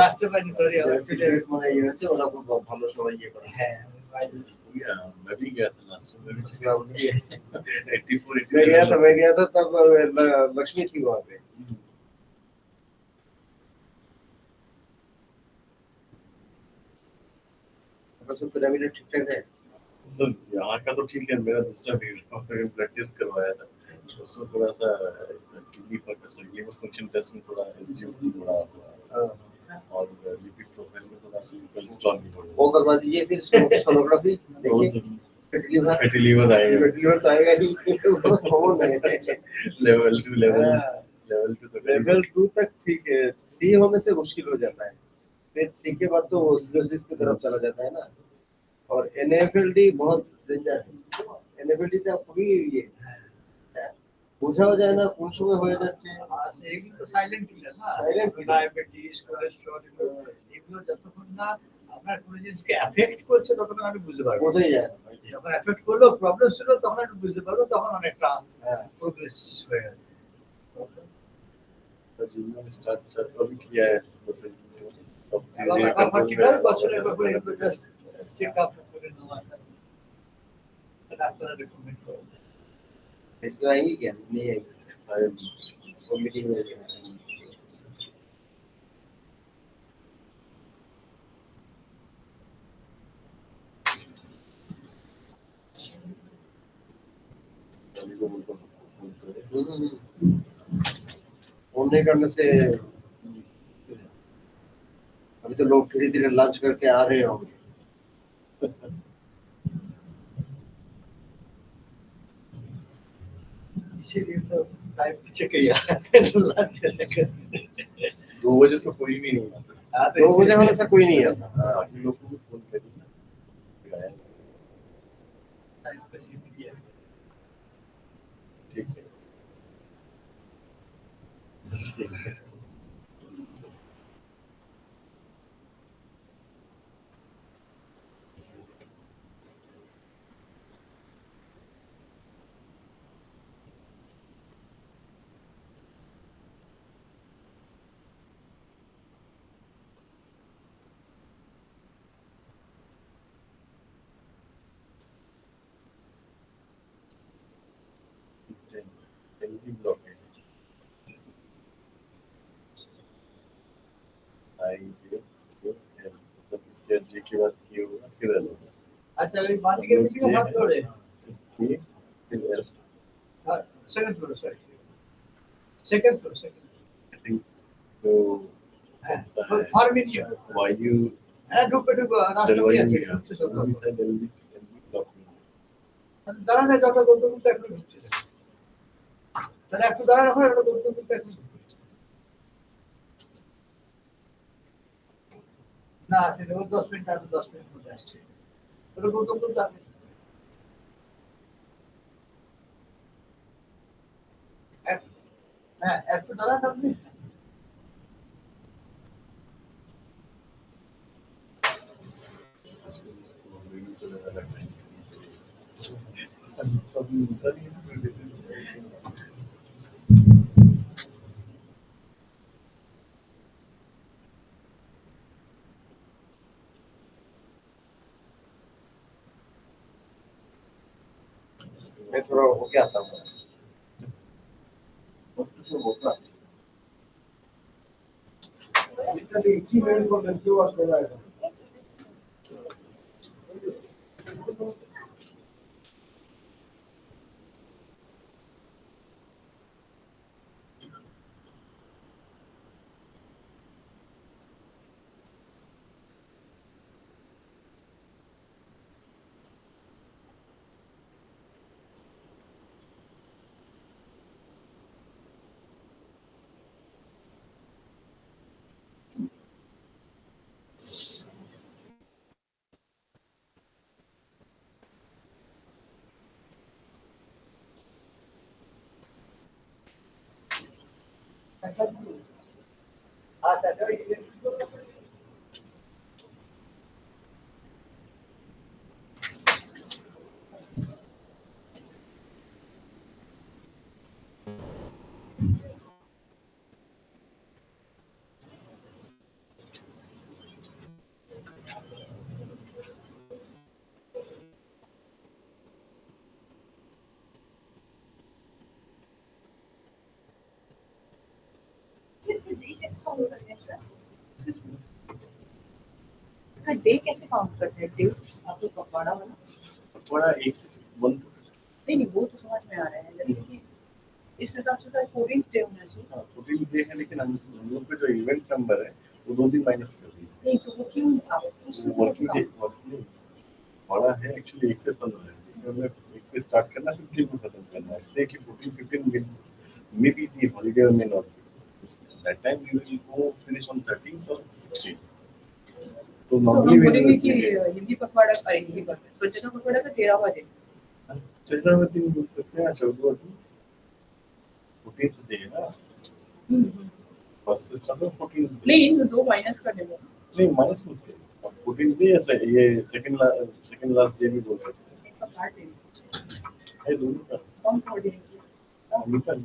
আসতে পারি sorry feedback মানে ইয়ে হচ্ছে ওরা খুব ভালো সবাই ইয়ে করে হ্যাঁ मैं भी गया था लास्ट में मैं भी मैं गया था तब लक्ष्मी थी वहाँ पे सब पिरामिड ठीक ठाक है सर यहाँ का तो ठीक है मेरा दूसरा ब्लड टेस्ट करवाया था उसमें थोड़ा सा किडनी लिवर फंक्शन टेस्ट में थोड़ा एसजीओटी थोड़ा हुआ और लिपिड प्रोफाइल में थोड़ा कोलेस्ट्रॉल भी बढ़ा वो करवा दीजिए फिर सोनोग्राफी देखिए फैटी लीवर आएगा ही कौन है लेवल 2 तक ठीक है 3 होने से मुश्किल हो जाता है फिर 3 के बाद तो सिरोसिस की तरफ चला जाता है ना और एनएफएलडी बहुत डेंजर है एनएफएलडी টা খুবই ইয়ে বোঝাও যায় না কোন সময় হয়ে যাচ্ছে এগুলো তো সাইলেন্ট কিলার না সাইলেন্ট ডায়াবেটিস কোলেস্টেরল এগুলো যতক্ষণ না আপনার কোনো জিনিসকে এফেক্ট করছে ততক্ষণ আমি বুঝতে পারবো বোঝাই যায় না যখন এফেক্ট করলো প্রবলেম ছিল তখন আমি বুঝতে পারবো তখন অনেকটা প্রোগ্রেস হয়ে গেছে जिन्होंने स्टार्ट अभी किया है जैसे अब 45 বছরের ব্যাপারে এগুলো জাস্ট চেক আপ করে নেওয়া ডাক্তার রেকমেন্ড করে इसमें आएंगी क्या नहीं आएगी शायद वो मीटिंग में फोन नहीं करने से अभी तो लोग धीरे धीरे लंच करके आ रहे होंगे इसीलिए तो टाइम पीछे किया लंच का चक्कर 2 बजे तो कोई भी नहीं आता 2 बजे वाले से कोई नहीं आता बाकी लोगों को फोन करिए टाइम पे शिफ्ट किया ठीक है blockage मतलब इसके जी की बात की होगा फिर एल होगा अच्छा अभी बात के मीटिंग में बात करो फिर L second floor sorry second floor second I think तो फॉर्मेटिव वायु ঢুকে রাস্তা जलवायु আছে में ঢুকতে সব अभी शायद एलबी ब्लॉक দাঁড়ানো যত গন্তব্য এখন ঢুকছে তাহলে একটু দাঁড়ানো হয় ওটা গন্তব্য এখন না সেটা 10 মিনিট আর 10 মিনিট মধ্যে আসছে ওটা গন্তব্য যাবে হ্যাঁ একটু দাঁড়ান আপনি मैं थोड़ा होके आता हूँ एक ही मिनट को लड़की वाश कर रहा है इसका डे कैसे काउंट करते हैं? डे आपको पकवाड़ा वाला थोड़ा एक से वन नहीं वो तो समझ में आ रहा है, जैसे कि इस हिसाब से तो 14th डे होना चाहिए। 14 डे है, लेकिन हम लोग का जो इवेंट नंबर है वो 2 दिन माइनस कर दिए। नहीं तो वो क्यों आप उससे वर्किंग डे बड़ा है एक्चुअली 1 से 15 है, जिसमें हमें एक पे स्टार्ट करना 15 को खत्म करना है। से कि 14 15 will may be the holiday में not that time you will go finish on 13th और 16th। तो हम नॉर्मली बोलेंगे कि हिंदी पखवाड़ा का हिंदी स्वच्छता पखवाड़ा का 13वां दिन। चलना में दिन बोल सकते हैं, 14वां दिन 14th डे है ना, फर्स्ट से स्टार्ट 14th नहीं इन दो माइनस कर देंगे। नहीं माइनस मत करिए, 14th डे ऐसा ये सेकंड लास्ट डे भी बोल सकते हैं। का पार्ट है दोनों का कम कोऑर्डिनेट निकल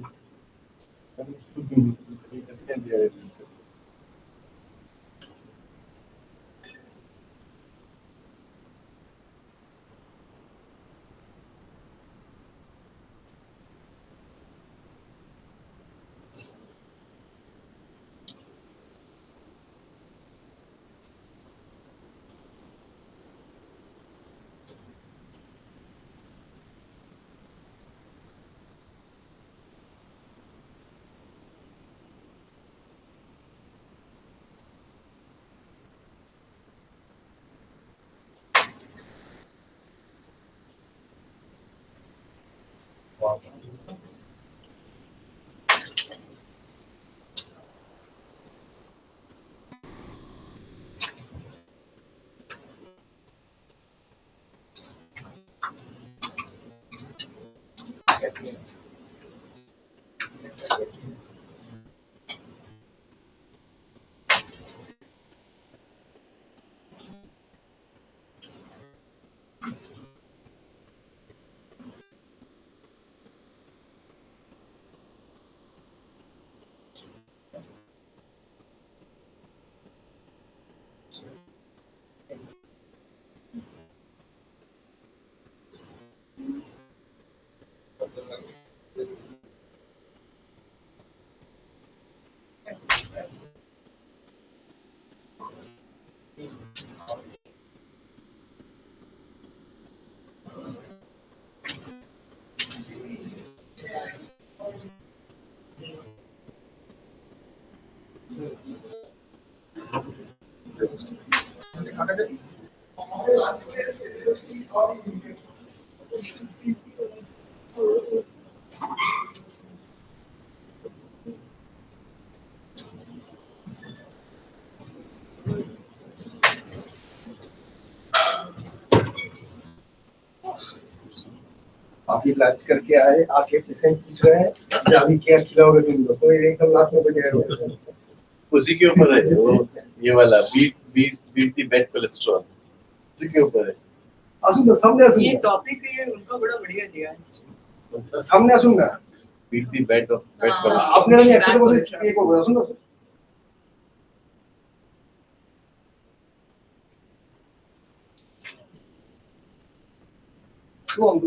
अभी लंच करके आए, आके पेशेंट पूछ रहे हैं कि अभी क्या खिलाओगे तुम लोग, तो एकदम लास्ट में बैठे हुए। उसी के ऊपर है वो, ये वाला बीट द बैड कोलेस्ट्रॉल उसी के ऊपर है। असुन सामने ये असुन टॉपिक ये उनका बड़ा बढ़िया दिया है। सामने असुन ना बीट द बैड हाँ, कोलेस्ट्रॉल। आपने नहीं एक्सेप्ट করে ये করবে আসুন আসুন go on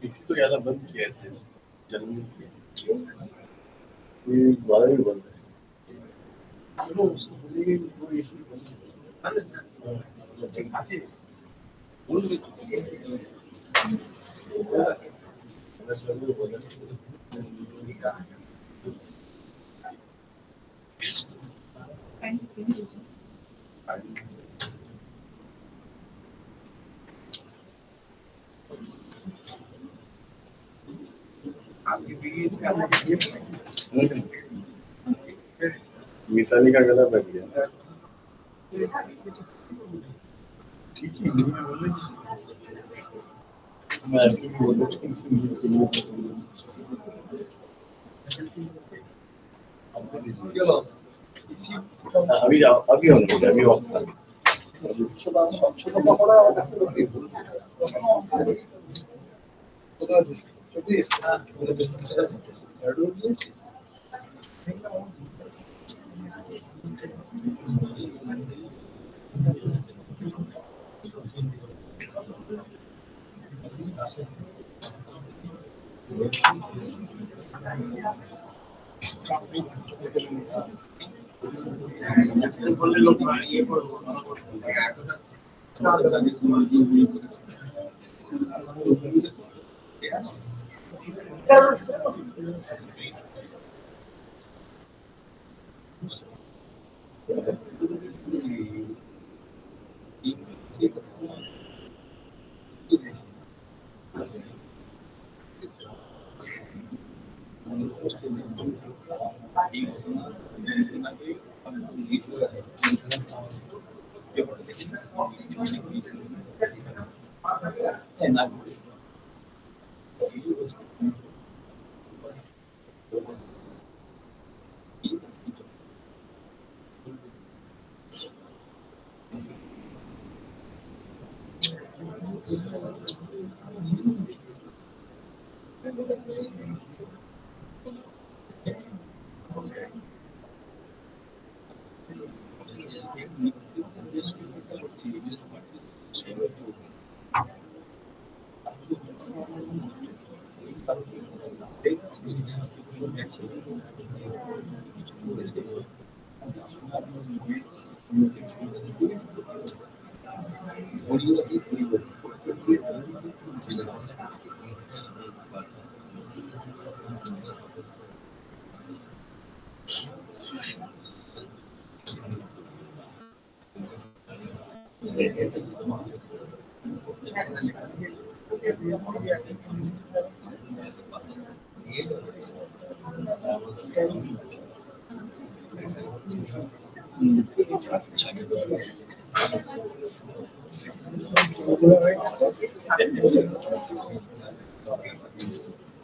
इसी तो ज्यादा बंद किया है जन्म ये बारह भी बंद है चलो उसको बोलेंगे कि वो इसी बस मिताली का गला बैठ गया ठीक है मैं आपको बोल अभी जाओ अभी होने अभी वक्त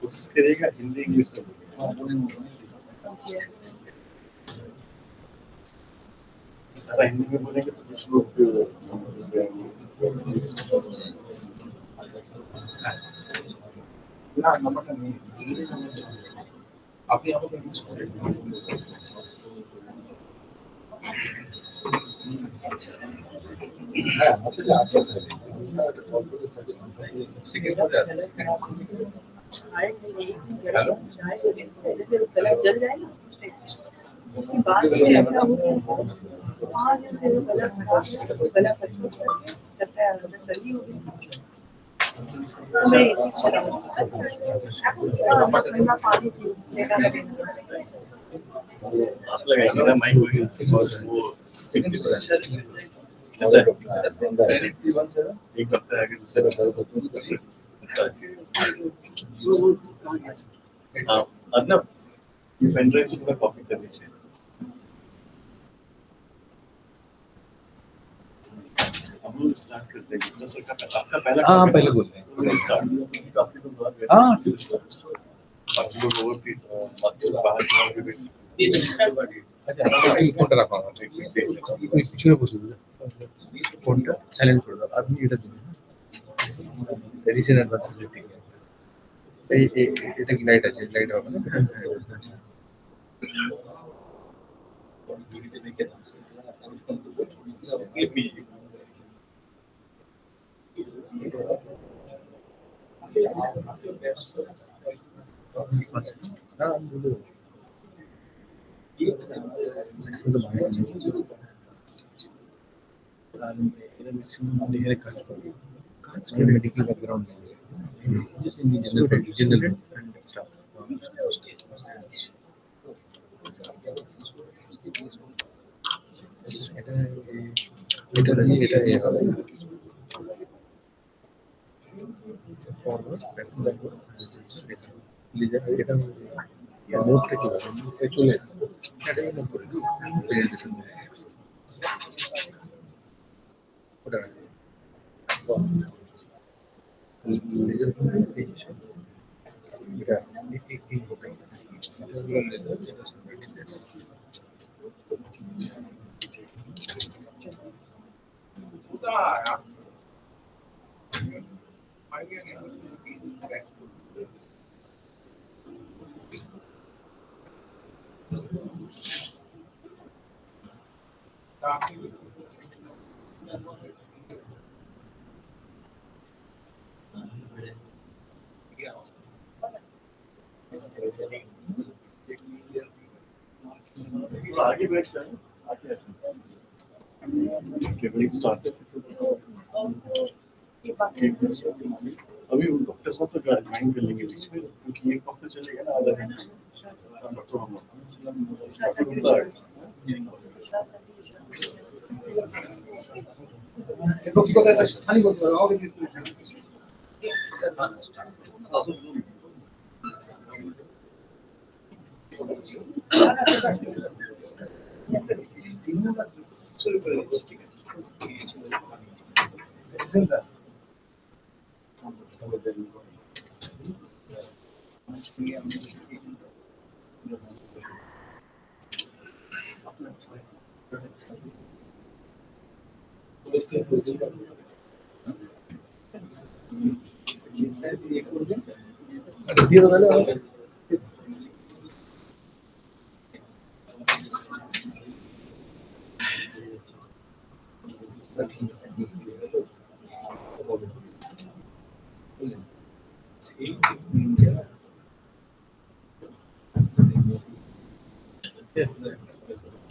कोशिश करिएगा हिंदी इंग्लिश में सारा हिंदी में बोलेंगे तो कुछ लोग नंबर नहीं आप यहाँ पर अच्छा सर जल जाए ना उसके बाद से ऐसा हो गया आज से वो गला खराब है गला फसफस करता है सर्दी हो गई मैं इसी तरह ठंडा पानी पीने का आप लगाएंगे ना माइक और वो स्टिक की तरह कैसा है एक हफ्ते आगे दूसरे हाँ अदनब ये पेन ड्राइव को थोड़ा कॉपी कर लीजिए अब वो स्टार्ट करते हैं तो सर का आपका पहला हाँ topic पहले था, बोलते हैं वो स्टार्ट काफी लोग बाहर गए हाँ बाकी लोग ओवर भी बाकी लोग बाहर बाहर भी बैठे अच्छा এই ফোনটা রাখো আমার তুমি পিছনে বসে দিলে ফোনটা সাইলেন্ট করে দাও আপনি এটা দিন রিসেন্ট অ্যাডভান্স ঠিক আছে এই এটা কি লাইট আছে লাইট হবে না হ্যাঁ আমি বলে দেবো ম্যাক্সিমাম মানে কাজ করে কাজ করে medical background just in the general stuff এটা দিয়ে এটা এ হবে এটা নোটটা কি হবে চলে এসে এটা নোট করে দিই প্রেজেন্টেশন ওটা आगे बैठ जाए आगे केवल स्टार्ट अभी डॉक्टर साहब तो ज्वाइन कर लेंगे बीच में क्योंकि एक वक्त चलेगा ना आधा घंटा डॉक्टर खाली बोलते हो और দিয়ে দাও তাহলে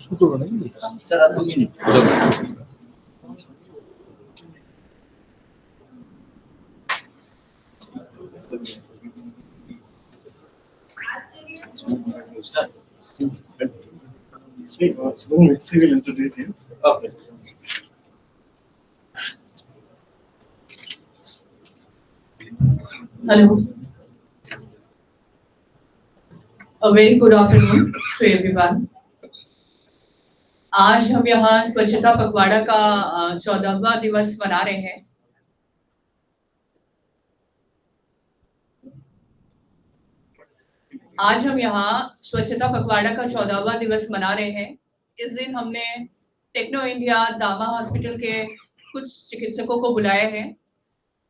শুরু করো নাকি স্যার আর 2 minute Next we will introduce you. Okay. Hello. A very good afternoon to everyone. आज हम यहाँ स्वच्छता पखवाड़ा का 14वां दिवस मना रहे हैं। आज हम यहाँ स्वच्छता पखवाड़ा का 14वां दिवस मना रहे हैं। इस दिन हमने टेक्नो इंडिया दामा हॉस्पिटल के कुछ चिकित्सकों को बुलाया है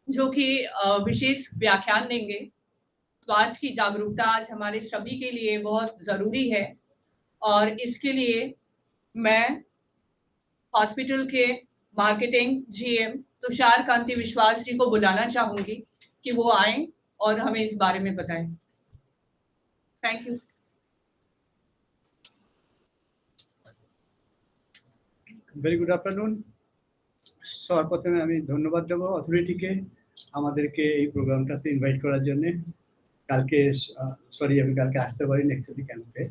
जो कि विशेष व्याख्यान देंगे। स्वास्थ्य की जागरूकता आज हमारे सभी के लिए बहुत ज़रूरी है और इसके लिए मैं हॉस्पिटल के मार्केटिंग जीएम तुषार कांति विश्वास जी को बुलाना चाहूँगी कि वो आएं और हमें इस बारे में बताएं। Thank you. Very good afternoon. সবার প্রথমে আমি ধন্যবাদ দেবো অথরিটিকে আমাদেরকে এই প্রোগ্রামটাতে ইনভাইট করার জন্য। কালকে আমি কালকে আসতে পারিনি অ্যাকচুয়ালি ক্যাম্পে,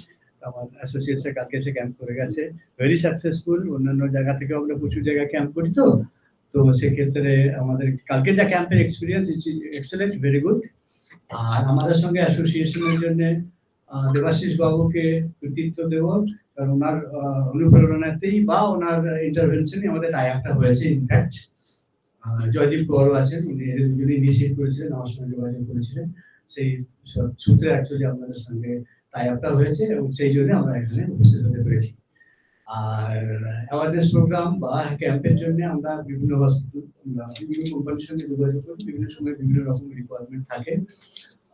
আমার অ্যাসোসিয়েটসে কালকে এসে ক্যাম্প করে গেছে, ভেরি সাকসেসফুল। অন্যান্য জায়গা থেকে আমরা প্রচুর জায়গায় ক্যাম্প করি, তো সেক্ষেত্রে আমাদের কালকে যা ক্যাম্পের এক্সপিরিয়েন্স এক্সেলেন্ট, ভেরি গুড। আর আমাদের সঙ্গে অ্যাসোসিয়েশনের জন্য দেবাশিস বাবুকে কৃতিত্ব দেব, কারণ ওনার অনুপ্রেরণাতেই বা ওনার ইন্টারভেনশনই আমাদের টাই আপটা হয়েছে। ইনফ্যাক্ট জয়দীপ কৌর আছেন, উনি ইনিশিয়েট করেছিলেন, আমার সঙ্গে যোগাযোগ করেছিলেন। সেই সূত্রে অ্যাকচুয়ালি আপনাদের সঙ্গে টাই আপটা হয়েছে এবং সেই জন্য আমরা এখানে উপস্থিত হতে পেরেছি। আর অ্যাওয়ারনেস প্রোগ্রাম বা ক্যাম্পের জন্য আমরা বিভিন্ন হসপিটাল, আমরা বিভিন্ন কোম্পানির সঙ্গে যোগাযোগ করি, বিভিন্ন সময় বিভিন্ন রকম রিকোয়ারমেন্ট থাকে।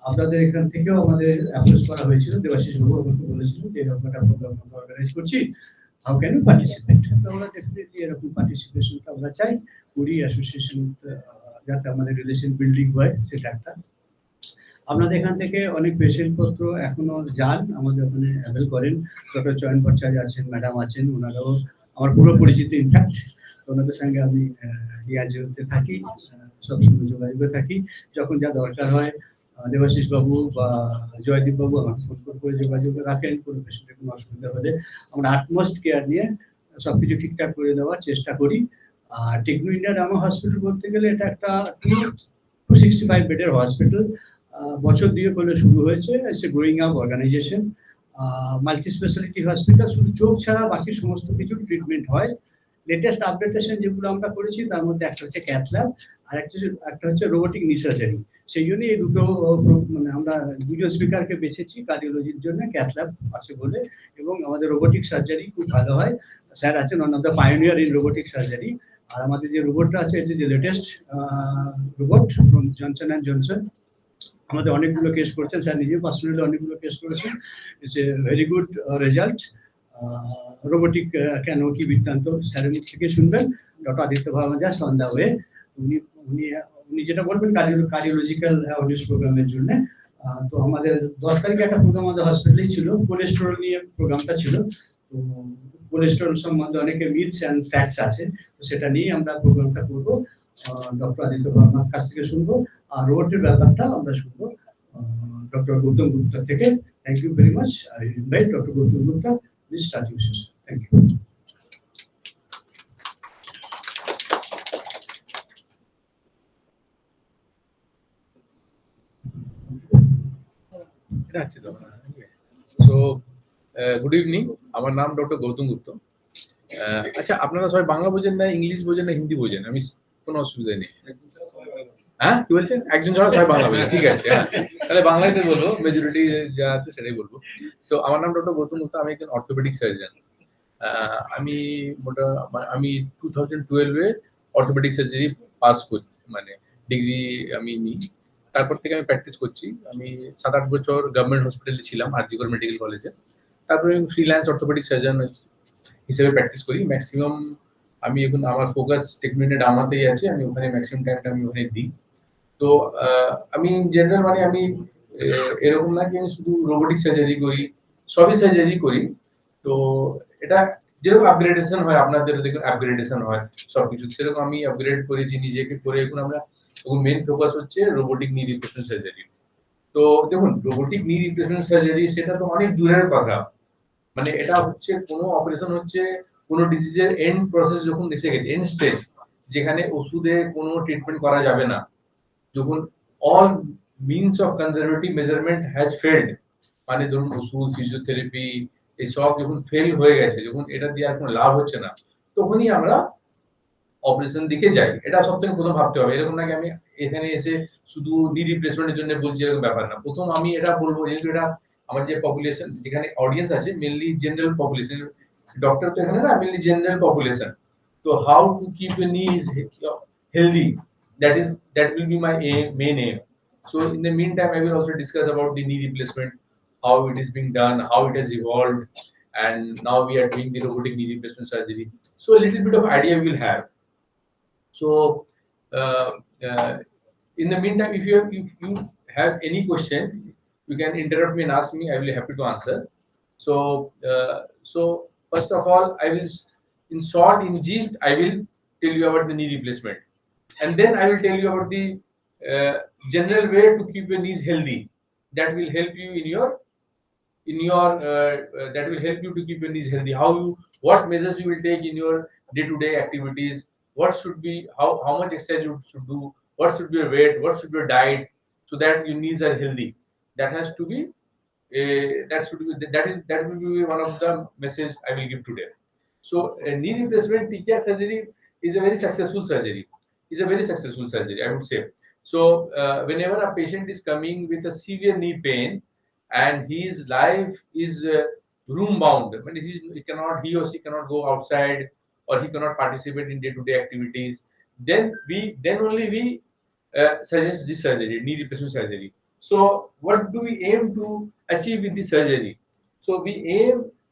আপনাদের এখান থেকেও আমাদের অ্যাপ্রোচ করা হয়েছিল, দেবাশিস বাবু আমাকে বলেছিলেন যে এরকম একটা প্রোগ্রাম আমরা অর্গানাইজ করছি, হাউ ক্যান ইউ পার্টিসিপেট। তো আমরা ডেফিনেটলি এরকম পার্টিসিপেশনটা আমরা চাই, করি, অ্যাসোসিয়েশন যাতে আমাদের রিলেশন বিল্ডিং হয় সেটা একটা। আপনাদের এখান থেকে অনেক পেশেন্ট পত্র এখনো যান, আমাদের ওখানে অ্যাভেল করেন। ডক্টর চয়ন ভট্টাচার্য আছেন, ম্যাডাম আছেন, ওনারাও আমার পুরো পরিচিত ইনফ্যাক্ট। ওনাদের সঙ্গে আমি রিয়াজতে থাকি, সবসময় যোগাযোগে থাকি। যখন যা দরকার হয় দেবাশিস বাবু বা জয়দীপ বাবু আমাকে ফোন করে যোগাযোগ রাখেন। কোনো পেশেন্টের কোনো অসুবিধা হলে আমরা আটমোস্ট কেয়ার নিয়ে সবকিছু ঠিকঠাক করে দেওয়ার চেষ্টা করি। আর টেকনো ইন্ডিয়া ডামা হসপিটাল বলতে গেলে এটা একটা 265 বেডের হসপিটাল। বছর 2 হলে শুরু হয়েছে, it's a growing up organisation. Multi speciality hospital, শুধু চোখ ছাড়া বাকি সমস্ত কিছু ট্রিটমেন্ট হয়। লেটেস্ট আপডেটেশন যেগুলো আমরা করেছি তার মধ্যে একটা হচ্ছে ক্যাথ ল্যাব, আর একটা হচ্ছে রোবোটিক নি সার্জারি। সেই জন্য এই দুটো মানে আমরা দুজন স্পিকারকে বেছেছি কার্ডিওলজির জন্য, ক্যাথ ল্যাব আছে বলে, এবং আমাদের রোবোটিক সার্জারি খুব ভালো হয়। স্যার আছেন one of the pioneer in robotic surgery. আর আমাদের যে রোবটটা আছে এটি যে latest robot from Johnson and Johnson. আমাদের অনেকগুলো কেস করেছেন, স্যার নিজে পার্সোনালি অনেকগুলো কেস করেছেন। It's a very good result. Robotic কেন কি বৃত্তান্ত স্যারের মুখ থেকে শুনবেন। ডক্টর আদিত্য ভার্মাজাস অন দ্য ওয়ে, উনি উনি উনি যেটা বলবেন কার্ডিওলজিক্যাল অ্যাওয়ারনেস প্রোগ্রামের জন্য। তো আমাদের 10 তারিখে একটা প্রোগ্রাম আমাদের হসপিটালেই ছিল, কোলেস্টেরল নিয়ে প্রোগ্রামটা ছিল। তো কোলেস্টেরল সম্বন্ধে অনেকে মিথস অ্যান্ড ফ্যাক্টস আছে, তো সেটা নিয়ে আমরা প্রোগ্রামটা করবো। ডক্টর আদিত্য ভার্মার কাছ থেকে শুনবো, আর রোবটের ব্যাপারটা আমরা শুনবো ডক্টর গৌতম গুপ্তা থেকে। Thank you very much. I invite doctor Gautam Gupta, please start your session. Thank you. So good evening, আমার নাম ডক্টর গৌতম গুপ্ত। আচ্ছা, আপনারা সবাই বাংলা বোঝেন না, ইংলিশ বোঝেন না, হিন্দি বোঝেন? আমি কোনো অসুবিধা নেই। হ্যাঁ, কি বলছেন? একজন ছাড়া সবাই বাংলা বোঝেন, ঠিক আছে। হ্যাঁ, তাহলে বাংলাতে বলবো, মেজরিটি যা আছে সেটাই বলবো। তো আমার নাম ডক্টর গৌতম গুপ্ত, আমি একজন অর্থোপেডিক সার্জন। আমি 2012-এ অর্থোপেডিক সার্জারি পাস করি, মানে ডিগ্রি আমি নিই। তারপর থেকে আমি প্র্যাকটিস করছি। আমি 7-8 বছর গভর্নমেন্ট হসপিটালে ছিলাম, আরজিকর মেডিকেল কলেজে। তারপরে আমি ফ্রিল্যান্স অর্থোপেডিক সার্জন হিসেবে প্র্যাকটিস করি। ম্যাক্সিমাম আমি এখন আমার ফোকাস টেকনো ইন্ডিয়া ডামাতেই আছে, আমি ওখানে ম্যাক্সিমাম টাইমটা আমি ওখানে দিই। তো আমি জেনারেল মানে আমি এরকম না কি আমি শুধু রোবোটিক সার্জারি করি, সবই সার্জারি করি। তো এটা যেরকম আপগ্রেডেশন হয়, আপনাদের দেখুন আপগ্রেডেশন হয় সবকিছু, সেরকম আমি আপগ্রেড করেছি নিজেকে করে। এখন আমরা মেন ফোকাস হচ্ছে রোবোটিক নি রিপ্লেসমেন্ট সার্জারি। তো দেখুন, রোবোটিক নি রিপ্লেসমেন্ট সার্জারি সেটা তো অনেক দূরের কথা। মানে এটা হচ্ছে কোনো অপারেশন হচ্ছে কোনো ডিজিজের এন্ড প্রসেস যখন এসে গেছে, এন্ড স্টেজ, যেখানে ওষুধে কোনো ট্রিটমেন্ট করা যাবে না, যখন all means of conservative measurement has failed, মানে ধরুন ওষুধ, ফিজিওথেরাপি এসব যখন ফেল হয়ে গেছে, যখন এটা দিয়ে আর কোনো লাভ হচ্ছে না, তখনই আমরা অপারেশন দিকে যাই। এটা সবথেকে প্রথম ভাবতে হবে। এরকম নাকি আমি এখানে এসে শুধু নি রিপ্লেসমেন্টের জন্য বলছি, এরকম ব্যাপার না। প্রথম আমি এটা বলবো, যেহেতু এটা আমার যে পপুলেশন, যেখানে অডিয়েন্স আছে মেনলি জেনারেল পপুলেশন, ডক্টর তো এখানে না, মেনলি জেনারেল পপুলেশন। তো হাউ টু কিপ ইউর নিজ healthy, that will be my main aim. So in the meantime, I will also discuss about the knee replacement, how it is being done, how it has evolved, and now we are doing the robotic knee replacement surgery. So a little bit of idea we will have. So uh, uh, in the meantime, if you have any question, you can interrupt me and ask me. I will be happy to answer. So first of all, I will, in short, in gist, I will tell you about the knee replacement, and then I will tell you about the general way to keep your knees healthy. That will help you that will help you to keep your knees healthy. What measures you will take in your day-to-day activities, what should be, how much exercise you should do, what should be your weight, what should be your diet, so that your knees are healthy. That has to be that will be one of the message I will give today. So knee replacement TKR surgery is a very successful surgery. is a very successful surgery, I would say. So whenever a patient is coming with a severe knee pain and his life is room bound, I mean, he or she cannot go outside, or he cannot participate in day-to-day activities, then only we suggest this surgery, knee replacement surgery. So what do we aim to achieve with the surgery? So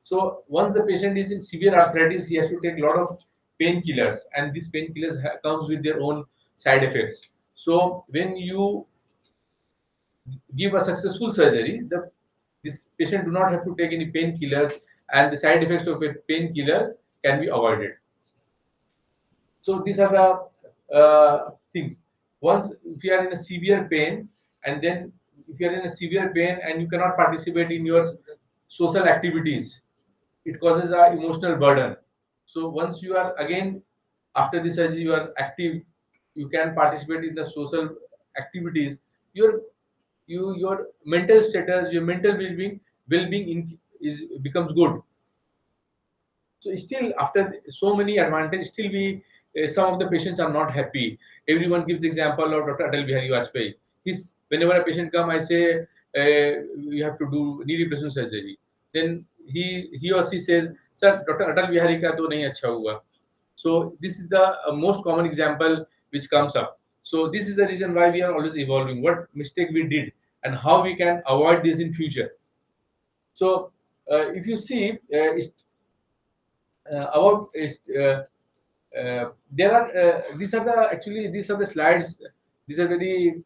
so once the patient is in severe arthritis, he has to take a lot of painkillers, and these painkillers comes with their own side effects. So when you give a successful surgery, this patient do not have to take any painkillers, and the side effects of a painkiller can be avoided. So these are the things. Once if you are in a severe pain, and then if you are in a severe pain and you cannot participate in your social activities, it causes a emotional burden. So once you are again after the surgery, you are active, you can participate in the social activities. Your mental status, your mental well-being becomes good. So still, after so many advantages, still some of the patients are not happy. Everyone gives the example of Dr. Atal Bihari Vajpayee. Whenever a patient come, I say you have to do knee replacement surgery. Then he or she says, "Sir, Dr. Atal Bihari ka to nahi acha hua." So this is the most common example which comes up. So this is the reason why we are always evolving. What mistake we did and how we can avoid this in future. So if you see, about there are these are the slides. These are very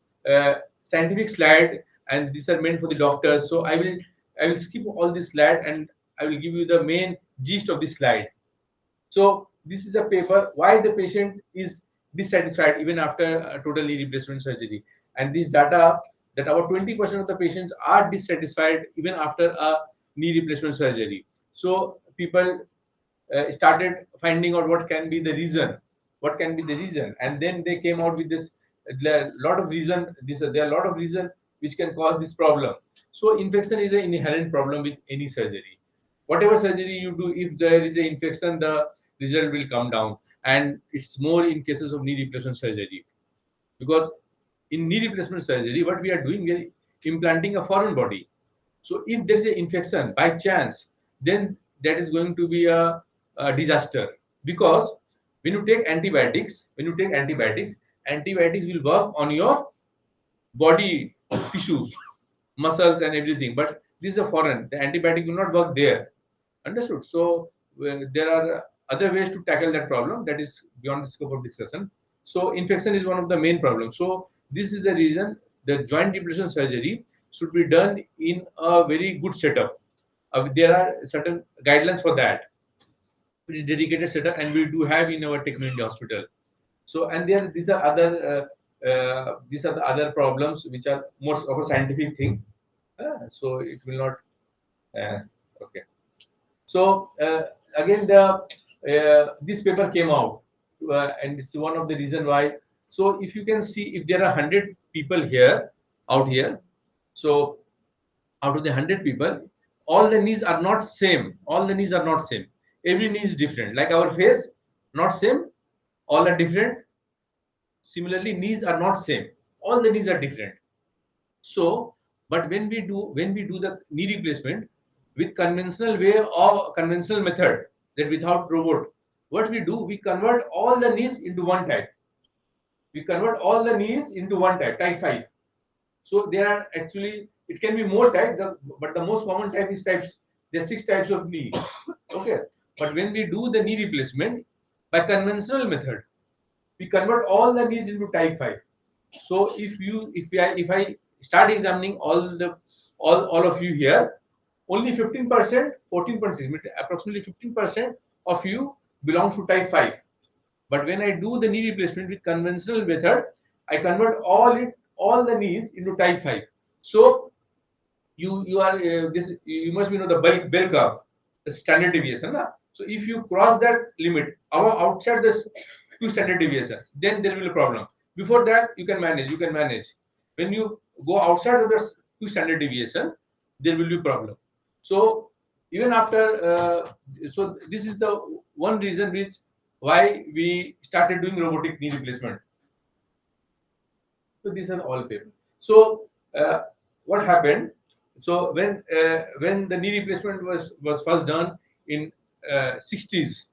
scientific slide, and these are meant for the doctors. So I will skip all this slide, and I will give you the main gist of this slide. So this is a paper why the patient is dissatisfied even after a total knee replacement surgery, and this data that about 20% of the patients are dissatisfied even after a knee replacement surgery. So people started finding out what can be the reason, and then they came out with this lot of reason. There are a lot of reason which can cause this problem. So infection is an inherent problem with any surgery. Whatever surgery you do, if there is an infection, the result will come down, and it's more in cases of knee replacement surgery, because in knee replacement surgery, what we are doing, we are implanting a foreign body. So if there is an infection by chance, then that is going to be a disaster, because when you take antibiotics, antibiotics will work on your body tissues, muscles, and everything. But this is a foreign. The antibiotic will not work there. Understood? So there are other ways to tackle that problem that is beyond the scope of discussion. So infection is one of the main problems. So this is the reason the joint replacement surgery should be done in a very good setup. There are certain guidelines for that, dedicated setup, and we do have in our Techno India hospital. So, and there these are the other problems which are more of a scientific thing. So it will not. Okay. So again, this paper came out, and it's one of the reason why. So if you can see, if there are 100 people out here, so out of the 100 people, all the knees are not same. Every knee is different. Like our face, not same. All are different. Similarly, knees are not same. All the knees are different. So, but when we do the knee replacement with conventional way or conventional method, that without robot, what we do, we convert all the knees into one type. Type 5. So there are actually, it can be more type, but the most common type is types. There are 6 types of knee. Okay, but when we do the knee replacement by conventional method, we convert all the knees into type 5. So if I start examining all of you here, only 15%, 14%, approximately 15% of you belongs to type 5. But when I do the knee replacement with conventional method, I convert all the knees into type 5. So you must know the bell curve, the standard deviation. So if you cross that limit, outside this 2 standard deviation, then there will be a problem. Before that, you can manage. When you go outside of the 2 standard deviation, there will be a problem. So even after, so this is the one reason why we started doing robotic knee replacement. So these are all payment. So what happened? So when the knee replacement was first done in 60s,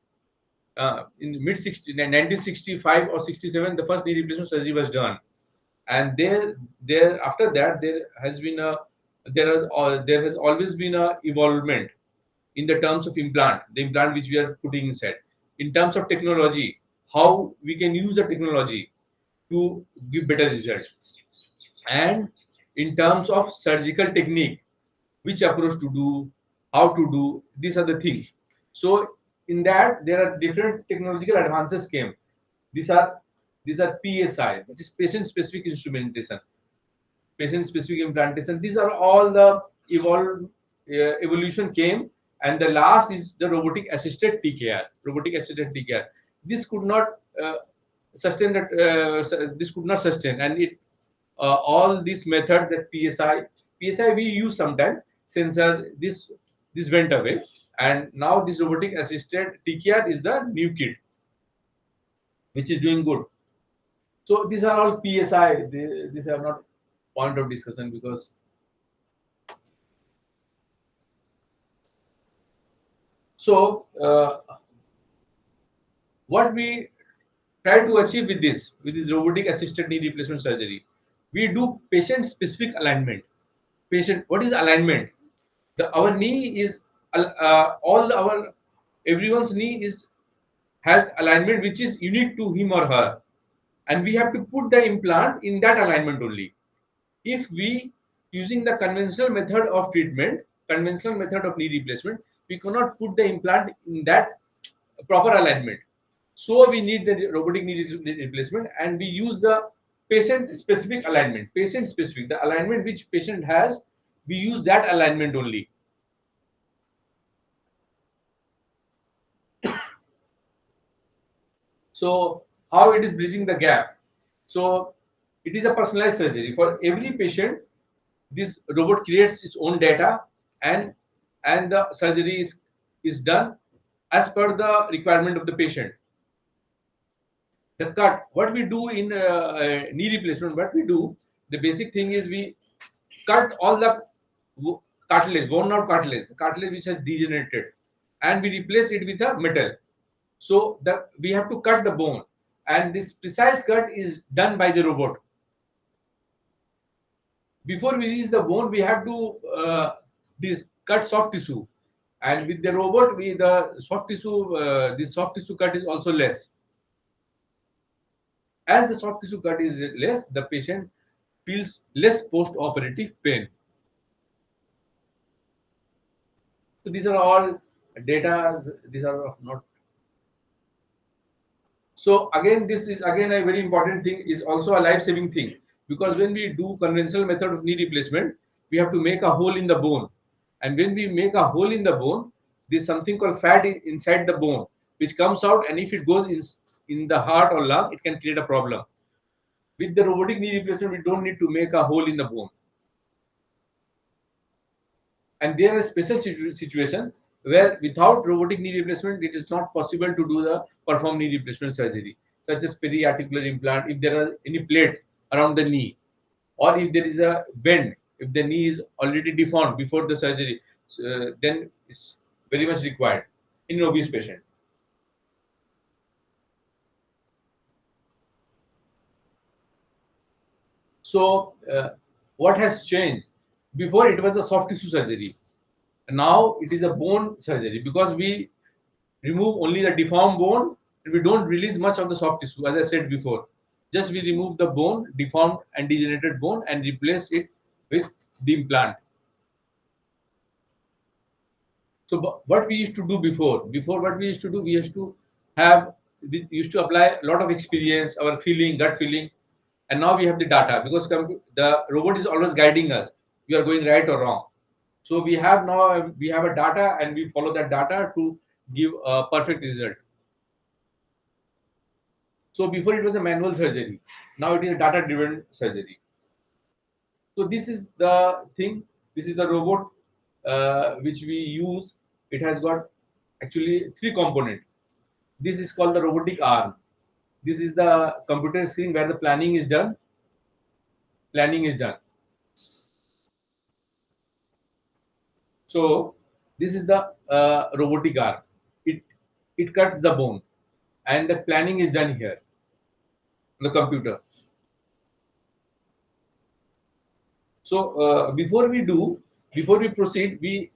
in mid 60s, 1965 or 67, the first knee replacement surgery was done, and there after that there has always been a evolvement in the terms of the implant which we are putting inside, in terms of technology, how we can use the technology to give better result, and in terms of surgical technique, which approach to do, how to do, these are the things. So in that there are different technological advances came. These are PSI, which is patient specific instrumentation, patient specific implantation. These are all the evolution came, and the last is the robotic assisted TKR. Robotic assisted TKR. This could not sustain that. This could not sustain, and it all these method that PSI we use sometimes sensors. This went away, and now this robotic assisted TKR is the new kit, which is doing good. So these are all PSI. These are not point of discussion because so what we try to achieve with this robotic assisted knee replacement surgery, we do patient specific alignment. What is alignment? Our knee is everyone's knee has alignment which is unique to him or her, and we have to put the implant in that alignment only. If we using the conventional method of treatment, conventional method of knee replacement, we cannot put the implant in that proper alignment. So we need the robotic knee replacement, and we use the patient specific alignment. Patient specific, the alignment which patient has, we use that alignment only. So how it is bridging the gap? So it is a personalized surgery for every patient. This robot creates its own data, and the surgery is done as per the requirement of the patient. The cut, what we do in knee replacement, what we do, the basic thing is we cut all the cartilage, worn out cartilage, the cartilage which has degenerated, and we replace it with a metal. So we have to cut the bone, and this precise cut is done by the robot. Before we reach the bone, we have to cut soft tissue, and with the robot, the soft tissue, this soft tissue cut is also less. As the soft tissue cut is less, the patient feels less post-operative pain. So these are all data. These are not. So again, this is again a very important thing. Is also a life-saving thing, because when we do conventional method of knee replacement, we have to make a hole in the bone, and when we make a hole in the bone, there's something called fat inside the bone, which comes out, and if it goes in the heart or lung, it can create a problem. With the robotic knee replacement, we don't need to make a hole in the bone. And there is a special situation where without robotic knee replacement, it is not possible to perform knee replacement surgery, such as periarticular implant, if there are any plate around the knee, or if there is a bend, if the knee is already deformed before the surgery, then it's very much required in an obese patient. So what has changed? Before it was a soft tissue surgery. Now it is a bone surgery, because we remove only the deformed bone and we don't release much of the soft tissue, as I said before. Just we remove the bone, deformed and degenerated bone, and replace it with the implant. So what we used to do before what we used to do, we used to apply a lot of experience, our feeling, gut feeling, and now we have the data, because the robot is always guiding us. We are going right or wrong. So we have a data, and we follow that data to give a perfect result. So before it was a manual surgery, now it is a data-driven surgery. So this is the thing. This is the robot which we use. It has got actually 3 components. This is called the robotic arm. This is the computer screen where the planning is done. planning is done. So this is the robotic arm. It cuts the bone, and the planning is done here on the computer. So before we proceed, we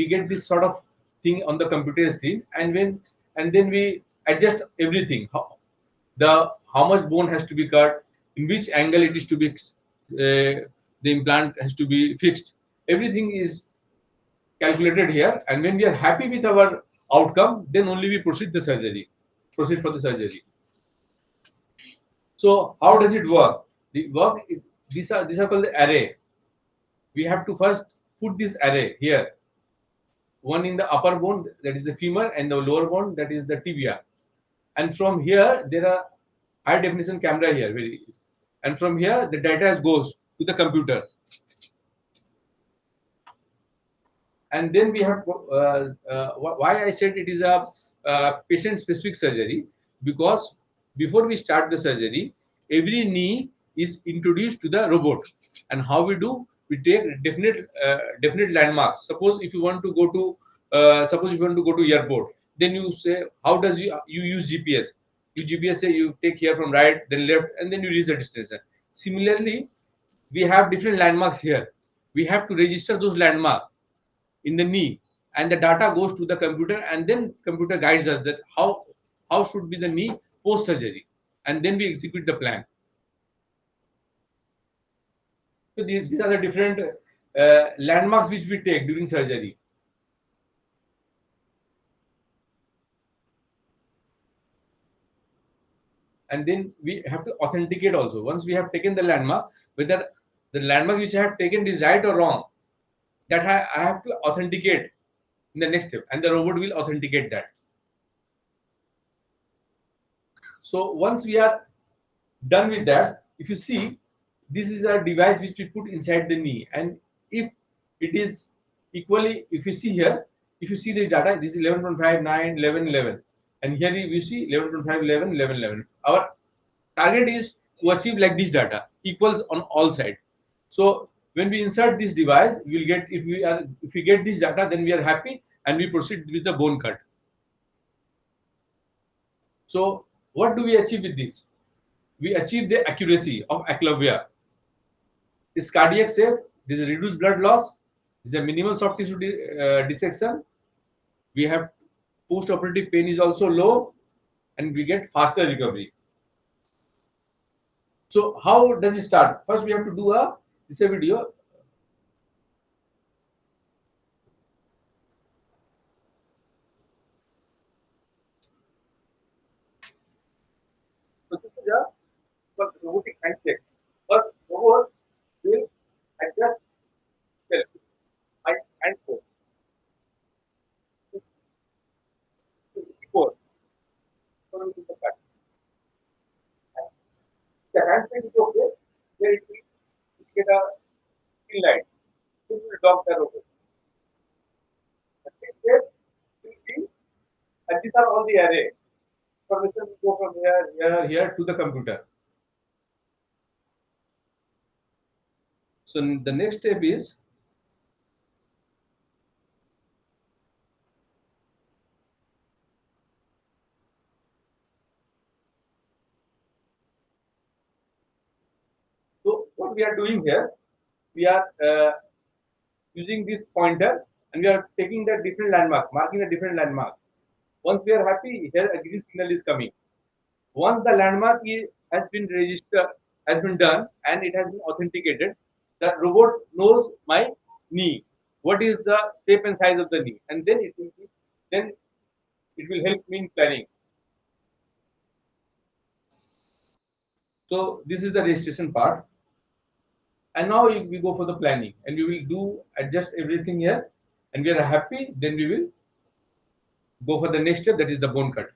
get this sort of thing on the computer screen, and then we adjust everything. How much bone has to be cut, in which angle it is to be, the implant has to be fixed. Everything is calculated here, and when we are happy with our outcome, then only we proceed for the surgery. So how does it work? These are called the array. We have to first put this array here, one in the upper bone, that is the femur, and the lower bone, that is the tibia. And from here there are high definition camera here, and from here the data goes to the computer. And then we have why I said it is a patient specific surgery, because before we start the surgery, every knee is introduced to the robot. And how we do, we take definite landmarks. Suppose if you want to go to airport, then you say, how does you use GPS? You GPS say you take here from right, then left, and then you reach the destination. Similarly, we have different landmarks here. We have to register those landmarks in the knee, and the data goes to the computer, and then computer guides us that how should be the knee post surgery, and then we execute the plan. So these are the different landmarks which we take during surgery. And then we have to authenticate also. Once we have taken the landmark, whether the landmark which I have taken is right or wrong, that I have to authenticate in the next step, and the robot will authenticate that. So once we are done with that, if you see, this is a device which we put inside the knee, and if it is equally, if you see here, if you see the data, this is 11.5, 9, 11, 11, and here you see 11.5, 11, 11, 11. Our target is to achieve like this data equals on all sides. So when we insert this device, we will get, if we get this data, then we are happy, and we proceed with the bone cut. So what do we achieve with this? We achieve the accuracy of Aclovia. It's cardiac safe. There is a reduced blood loss. There is a minimal soft tissue dissection. We have post-operative pain is also low, and we get faster recovery. So how does it start? First, we have to do this video. So this is a robotic hand check. First, robot will adjust my hand force. Before, the hand check is okay. Where it will get a green light. It will dock the robot. The next step will be, and these are all the array. Information will go from here to the computer. So the next step is, so what we are doing here, we are using this pointer, and we are taking the different landmark, marking the different landmark. Once we are happy, here a green signal is coming. Once the landmark has been registered, has been done, and it has been authenticated, the robot knows my knee. What is the shape and size of the knee, and then it will help me in planning. So this is the registration part, and now we go for the planning, and we will adjust everything here, and we are happy. Then we will go for the next step, that is the bone cut.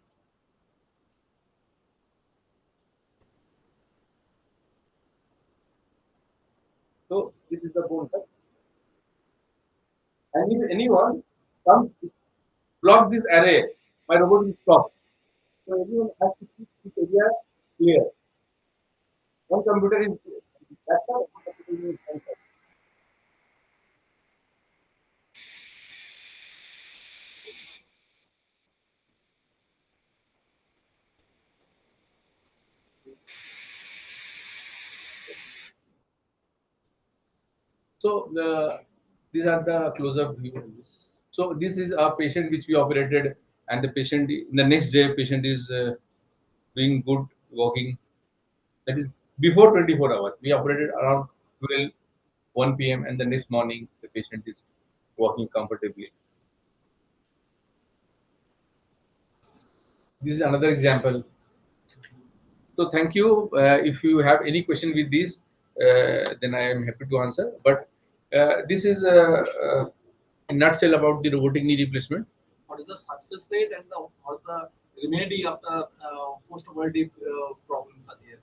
So this is the bone cut, and if anyone comes to block this array, my robot will stop. So everyone has to keep this area clear. One computer is That's how comfortable is center. So these are the close-up views. So this is a patient which we operated, and the patient the next day patient is doing good walking. That is before 24 hours. We operated around 12, 1 p.m. and the next morning the patient is walking comfortably. This is another example. So thank you. If you have any question with this, then I am happy to answer. But this is in nutshell about the robotic knee replacement. What is the success rate and what's the remedy after post-operative problems are there?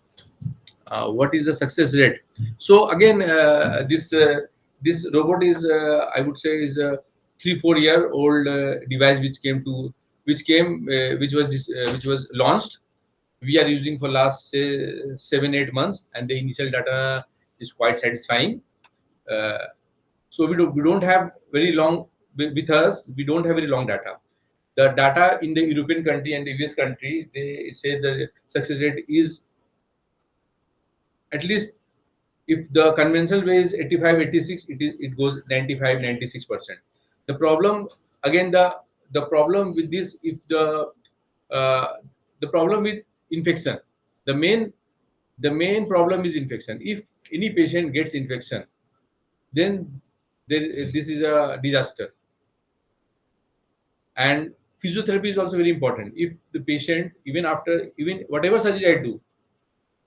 What is the success rate? So again, this robot is I would say is a 3-4 year old device which was launched. We are using for last 7-8 months, and the initial data is quite satisfying. So we don't have very long with us. We don't have very long data. The data in the European country and the US country, they say the success rate is at least, if the conventional way is 85 86, it goes 95 96%. The problem again, the problem with this, if uh, the problem with infection, the main problem is infection. If any patient gets infection, then this is a disaster. And physiotherapy is also very important. If the patient, even whatever surgery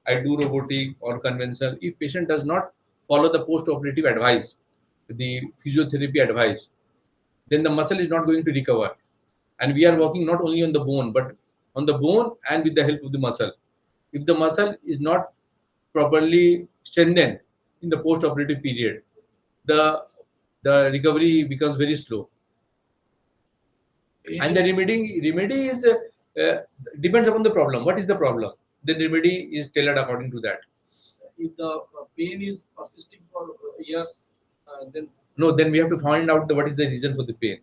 I do robotic or conventional, if patient does not follow the post-operative advice, the physiotherapy advice, then the muscle is not going to recover. And we are working not only on the bone, but on the bone and with the help of the muscle. If the muscle is not properly strengthened in the post-operative period, the recovery becomes very slow. And the remedy is depends upon the problem. What is the problem? The remedy is tailored according to that. If the pain is persisting for years, then No, then we have to find out what is the reason for the pain.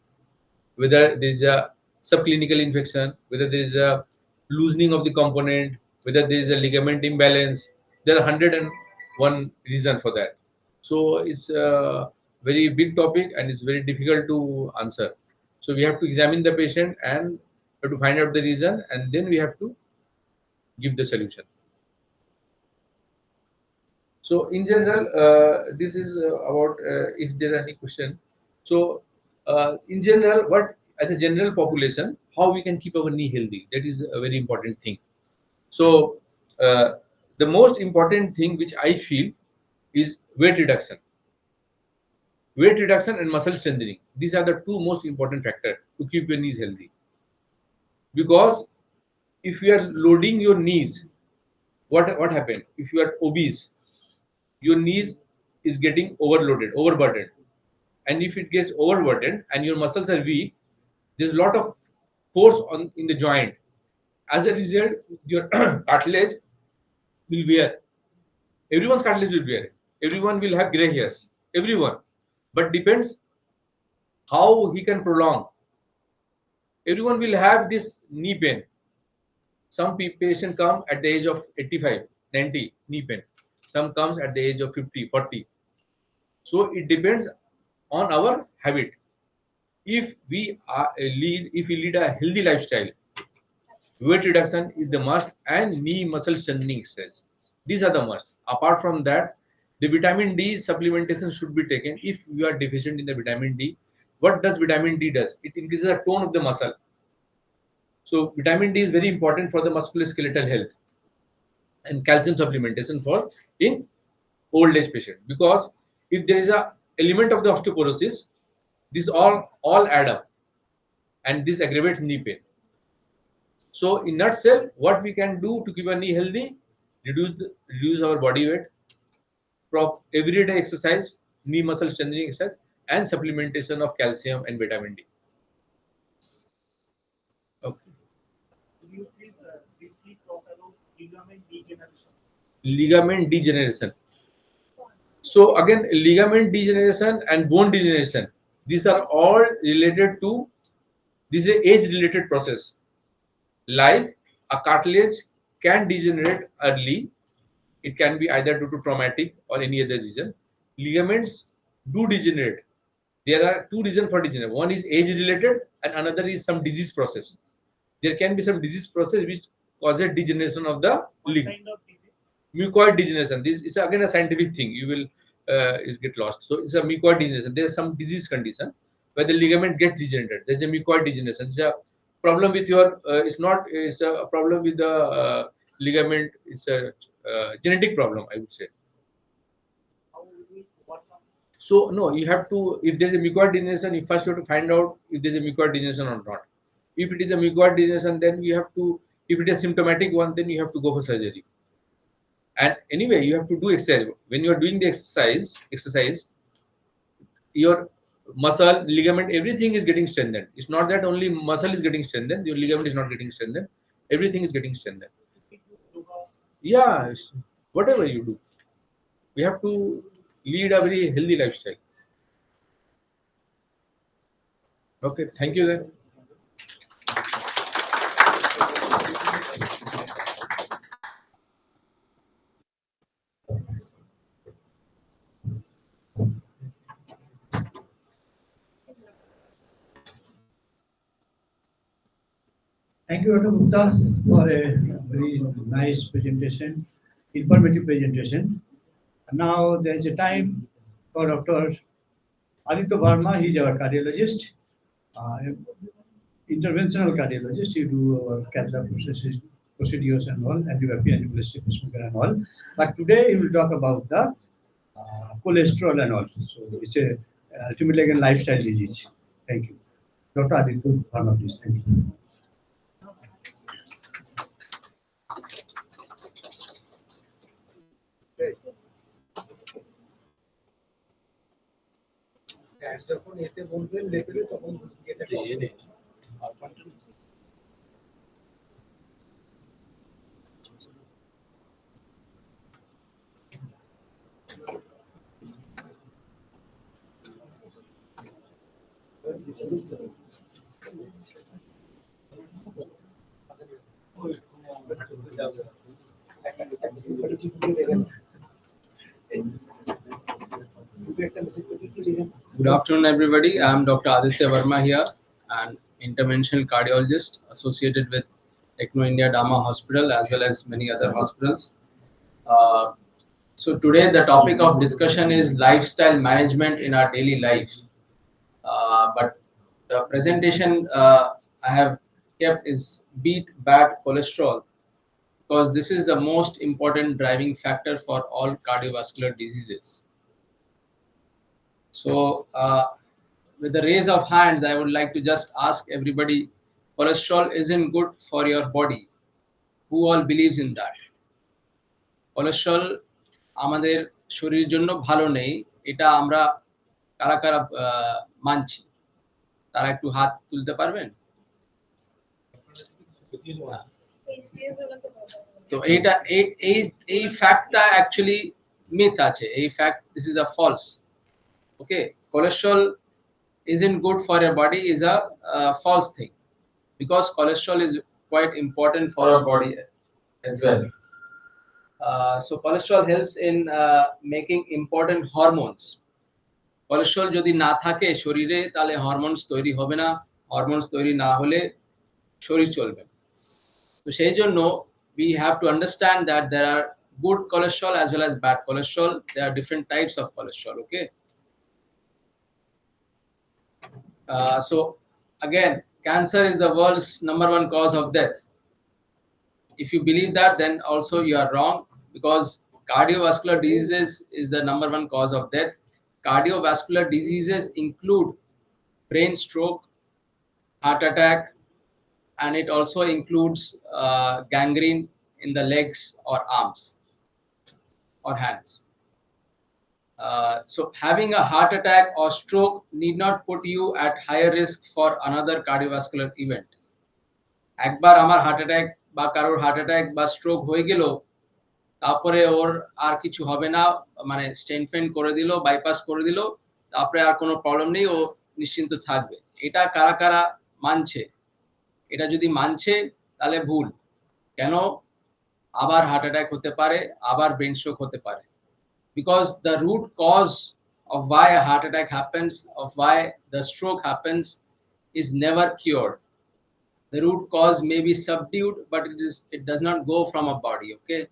Whether there is a subclinical infection, whether there is a loosening of the component, whether there is a ligament imbalance. There are 101 reasons for that. So it's a very big topic and it's very difficult to answer. So we have to examine the patient and have to find out the reason, and then we have to give the solution. So in general, this is about if there are any question. So in general, what as a general population, how we can keep our knee healthy? That is a very important thing. So the most important thing which I feel is weight reduction. Weight reduction and muscle strengthening. These are the two most important factors to keep your knees healthy. Because if you are loading your knees, what happens? If you are obese, your knees is getting overburdened. And if it gets overburdened and your muscles are weak, there's a lot of force in the joint. As a result, your cartilage will wear. Everyone's cartilage will wear. Everyone will have gray hairs. Everyone. But depends how he can prolong. Everyone will have this knee pain. Some patient come at the age of 85, 90, knee pain. Some comes at the age of 50, 40. So it depends on our habit. If we lead a healthy lifestyle, weight reduction is the must, and knee muscle strengthening exercise. These are the must. Apart from that, the vitamin D supplementation should be taken if you are deficient in the vitamin D. What does vitamin D does? It increases the tone of the muscle. So vitamin D is very important for the musculoskeletal health, and calcium supplementation for in old age patient, because if there is a element of the osteoporosis, this all add up, and this aggravates knee pain. So in nutshell, what we can do to keep our knee healthy: reduce our body weight, everyday exercise, knee muscle strengthening exercise, and supplementation of calcium and vitamin D. Okay. could you please briefly talk about ligament degeneration? Ligament degeneration. So again, ligament degeneration and bone degeneration, these are all related to, this is a age-related process. Like a cartilage can degenerate early. It can be either due to traumatic or any other reason. Ligaments do degenerate. There are two reasons for degeneration. One is age-related and another is some disease process. There can be some disease process which causes degeneration of the ligament. Mucoid degeneration. This is again a scientific thing. You will get lost. So it's a mucoid degeneration. There is some disease condition where the ligament gets degenerated. There's a mucoid degeneration. It's a problem with your. It's not. It's a problem with the ligament. It's a genetic problem, I would say. So no, you have to. If there's a mucoid degeneration, you first have to find out if there's a mucoid degeneration or not. If it is a mucoid degeneration, then you have to. If it is a symptomatic one, then you have to go for surgery. And anyway, you have to do exercise. When you are doing the exercise, your muscle, ligament, everything is getting strengthened. It's not that only muscle is getting strengthened, your ligament is not getting strengthened. Everything is getting strengthened. Yeah, whatever you do, we have to lead a very healthy lifestyle. Okay, thank you then. Thank you, Dr. Gupta, for a very nice presentation, informative presentation. Now there is a time for Dr. Aditya Verma. He is our cardiologist, interventional cardiologist. He do our cath lab procedures and all, angiography, angioplasty, pacemaker and all. But today he will talk about the cholesterol and all. So it's a ultimately again lifestyle disease. Thank you, Dr. Aditya Verma, please. Thank you. যখন এতে বলবেন লেখলে তখন এটা Good afternoon, everybody. I'm Dr. Aditya Verma here, an interventional cardiologist associated with Techno India Dama Hospital as well as many other hospitals. So today the topic of discussion is lifestyle management in our daily life. But the presentation I have kept is beat bad cholesterol, because this is the most important driving factor for all cardiovascular diseases. So with the raise of hands, I would like to just ask everybody, cholesterol isn't good for your body. Who all believes in that? Cholesterol আমাদের শরীরের জন্য ভালো নেই, এটা আমরা কারা কারা মানছি? তারা একটু হাত তুলতে পারবেন? তো এইটা এই ফ্যাক্টটা অ্যাকচুয়ালি মিথ আছে, এই fact, this is a false. Okay, cholesterol isn't good for your body is a false thing, because cholesterol is quite important for our body as well. So cholesterol helps in making important hormones. Cholesterol যদি না থাকে শরীরে তাহলে hormones তৈরি হবে না, hormones তৈরি না হলে শরীর চলবে না। তো সেই জন্য we have to understand that there are good cholesterol as well as bad cholesterol. There are different types of cholesterol. Okay. So again, cancer is the world's #1 cause of death. If you believe that, then also you are wrong, because cardiovascular diseases is the #1 cause of death. Cardiovascular diseases include brain stroke, heart attack, and it also includes gangrene in the legs or arms or hands. So having a heart attack or stroke need not put you at higher risk for another cardiovascular event. একবার আমার heart attack বা কারোর heart attack বা stroke হয়ে গেল, তারপরে ওর আর কিছু হবে না, মানে স্টেন্ট ফেন করে দিল, বাইপাস করে দিল, তারপরে আর কোনো প্রবলেম নেই, ও নিশ্চিন্ত থাকবে। এটা কারা কারা মানছে? এটা যদি মানছে তাহলে ভুল। কেন? আবার হার্ট অ্যাটাক হতে পারে, আবার ব্রেন স্ট্রোক হতে পারে। Because the root cause of why a heart attack happens, of why the stroke happens, is never cured. The root cause may be subdued, but it does not go from a body. Okay,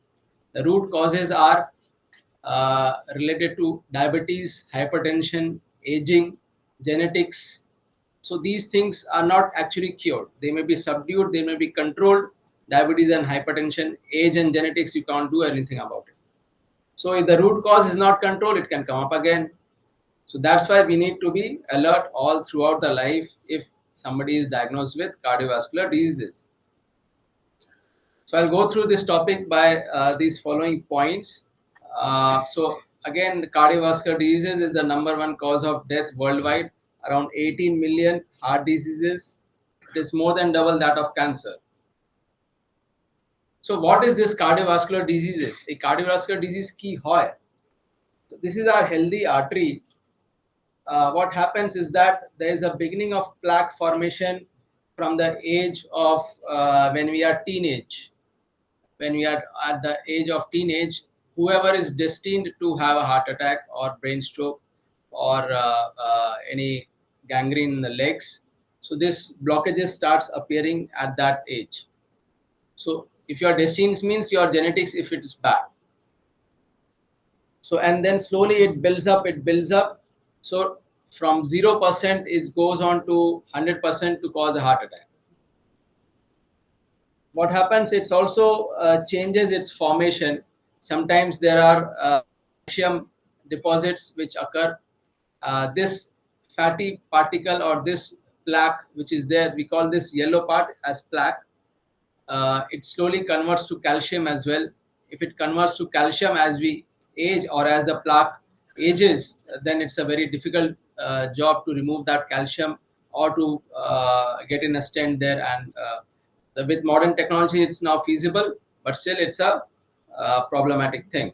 the root causes are related to diabetes, hypertension, aging, genetics. So these things are not actually cured. They may be subdued, they may be controlled. Diabetes and hypertension, age and genetics, you can't do anything about it. So if the root cause is not controlled, it can come up again. So that's why we need to be alert all throughout the life if somebody is diagnosed with cardiovascular diseases. So I'll go through this topic by these following points. So again, the cardiovascular diseases is the #1 cause of death worldwide. Around 18 million heart diseases. It is more than double that of cancer. So what is this cardiovascular diseases? A cardiovascular disease ki hoy. So this is our healthy artery. What happens is that there is a beginning of plaque formation from the age of when we are teenage. When we are at the age of teenage, whoever is destined to have a heart attack or brain stroke or any gangrene in the legs, so this blockages starts appearing at that age. So if your destined means your genetics, if it is bad. So and then slowly it builds up, it builds up. So from 0% it goes on to 100% to cause a heart attack. What happens? It's also changes its formation. Sometimes there are calcium deposits which occur. This fatty particle or this plaque which is there, we call this yellow part as plaque. It slowly converts to calcium as well. If it converts to calcium as we age or as the plaque ages, then it's a very difficult job to remove that calcium or to get in a stent there. And with modern technology, it's now feasible, but still it's a problematic thing.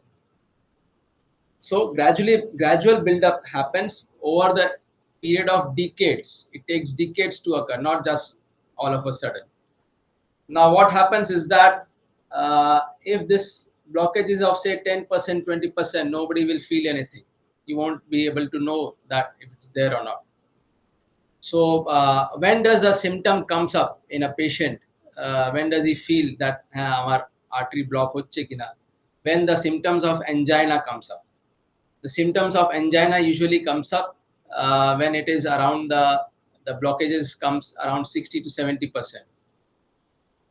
So gradual build-up happens over the period of decades. It takes decades to occur, not just all of a sudden. Now what happens is that if this blockage is of say 10%, 20%, nobody will feel anything. You won't be able to know that if it's there or not. So when does a symptom comes up in a patient? When does he feel that our artery block hocche kina? When the symptoms of angina comes up. The symptoms of angina usually comes up when it is around the blockages comes around 60 to 70%.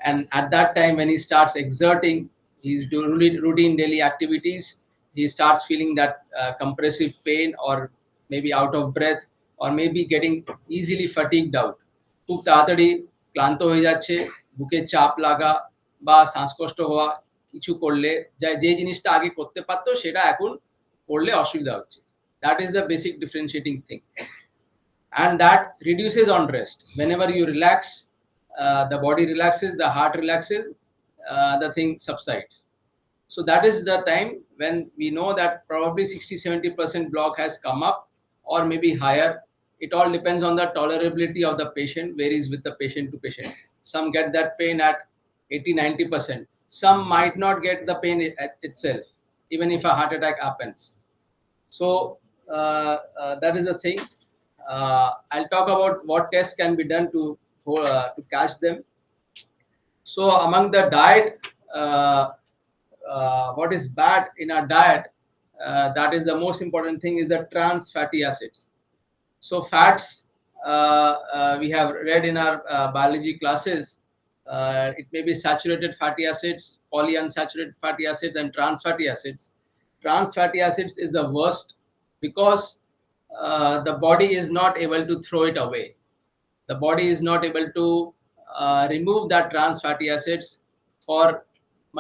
And at that time, when he starts exerting, he's doing routine daily activities, he starts feeling that compressive pain or maybe out of breath or maybe getting easily fatigued out. খুব তাড়াতাড়ি ক্লান্ত হয়ে যাচ্ছে, বুকে চাপ লাগা বা শ্বাসকষ্ট হওয়া, কিছু করলে যে জিনিসটা আগে করতে পারতো সেটা এখন করলে অসুবিধা হচ্ছে. That is the basic differentiating thing. And that reduces on rest. Whenever you relax, the body relaxes, the heart relaxes, the thing subsides. So that is the time when we know that probably 60-70% block has come up or maybe higher. It all depends on the tolerability of the patient, varies with the patient to patient. Some get that pain at 80-90%. Some might not get the pain at itself, even if a heart attack happens. So that is the thing. I'll talk about what tests can be done to catch them. So among the diet, what is bad in our diet, that is the most important thing, is the trans fatty acids. So fats, we have read in our biology classes, it may be saturated fatty acids, polyunsaturated fatty acids, and trans fatty acids. Trans fatty acids is the worst because the body is not able to throw it away. The body is not able to remove that trans fatty acids for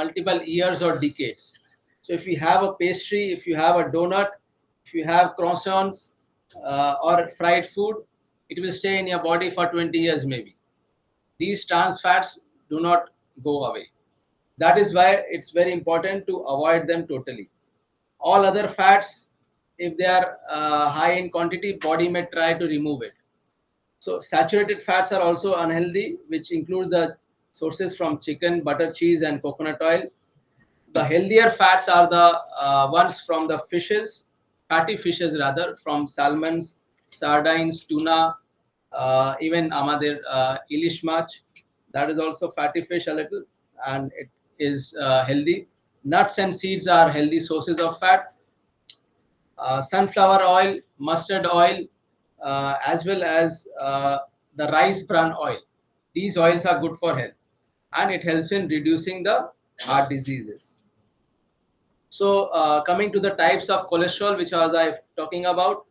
multiple years or decades. So if you have a pastry, if you have a donut, if you have croissants or fried food, it will stay in your body for 20 years maybe. These trans fats do not go away. That is why it's very important to avoid them totally. All other fats, if they are high in quantity, body may try to remove it. So saturated fats are also unhealthy, which includes the sources from chicken, butter, cheese, and coconut oil. The healthier fats are the ones from the fishes, fatty fishes rather, from salmons, sardines, tuna, even amader ilish mach. That is also fatty fish a little, and it is healthy. Nuts and seeds are healthy sources of fat. Sunflower oil, mustard oil, as well as the rice bran oil. These oils are good for health, and it helps in reducing the heart diseases. So coming to the types of cholesterol, which I was talking about,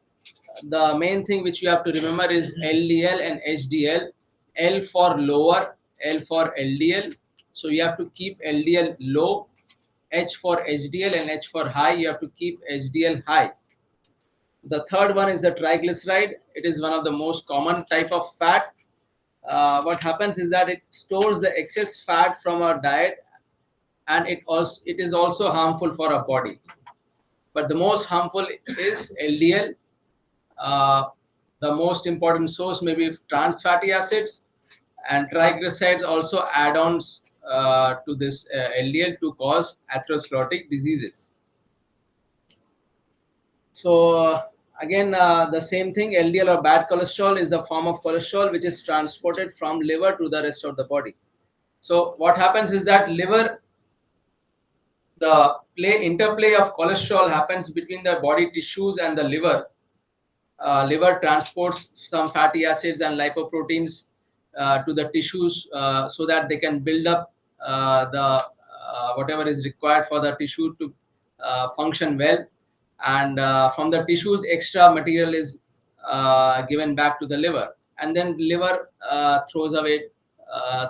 the main thing which you have to remember is LDL and HDL. L for lower, L for LDL. So you have to keep LDL low. H for HDL and H for high. You have to keep HDL high. The third one is the triglyceride. It is one of the most common type of fat. What happens is that it stores the excess fat from our diet, and it is also harmful for our body. But the most harmful is LDL. The most important source may be trans fatty acids, and triglycerides also add-ons to this LDL to cause atherosclerotic diseases. So again, the same thing, LDL or bad cholesterol is the form of cholesterol which is transported from liver to the rest of the body. So what happens is that liver, the interplay of cholesterol happens between the body tissues and the liver. Liver transports some fatty acids and lipoproteins to the tissues so that they can build up the whatever is required for the tissue to function well. And from the tissues, extra material is given back to the liver, and then liver throws away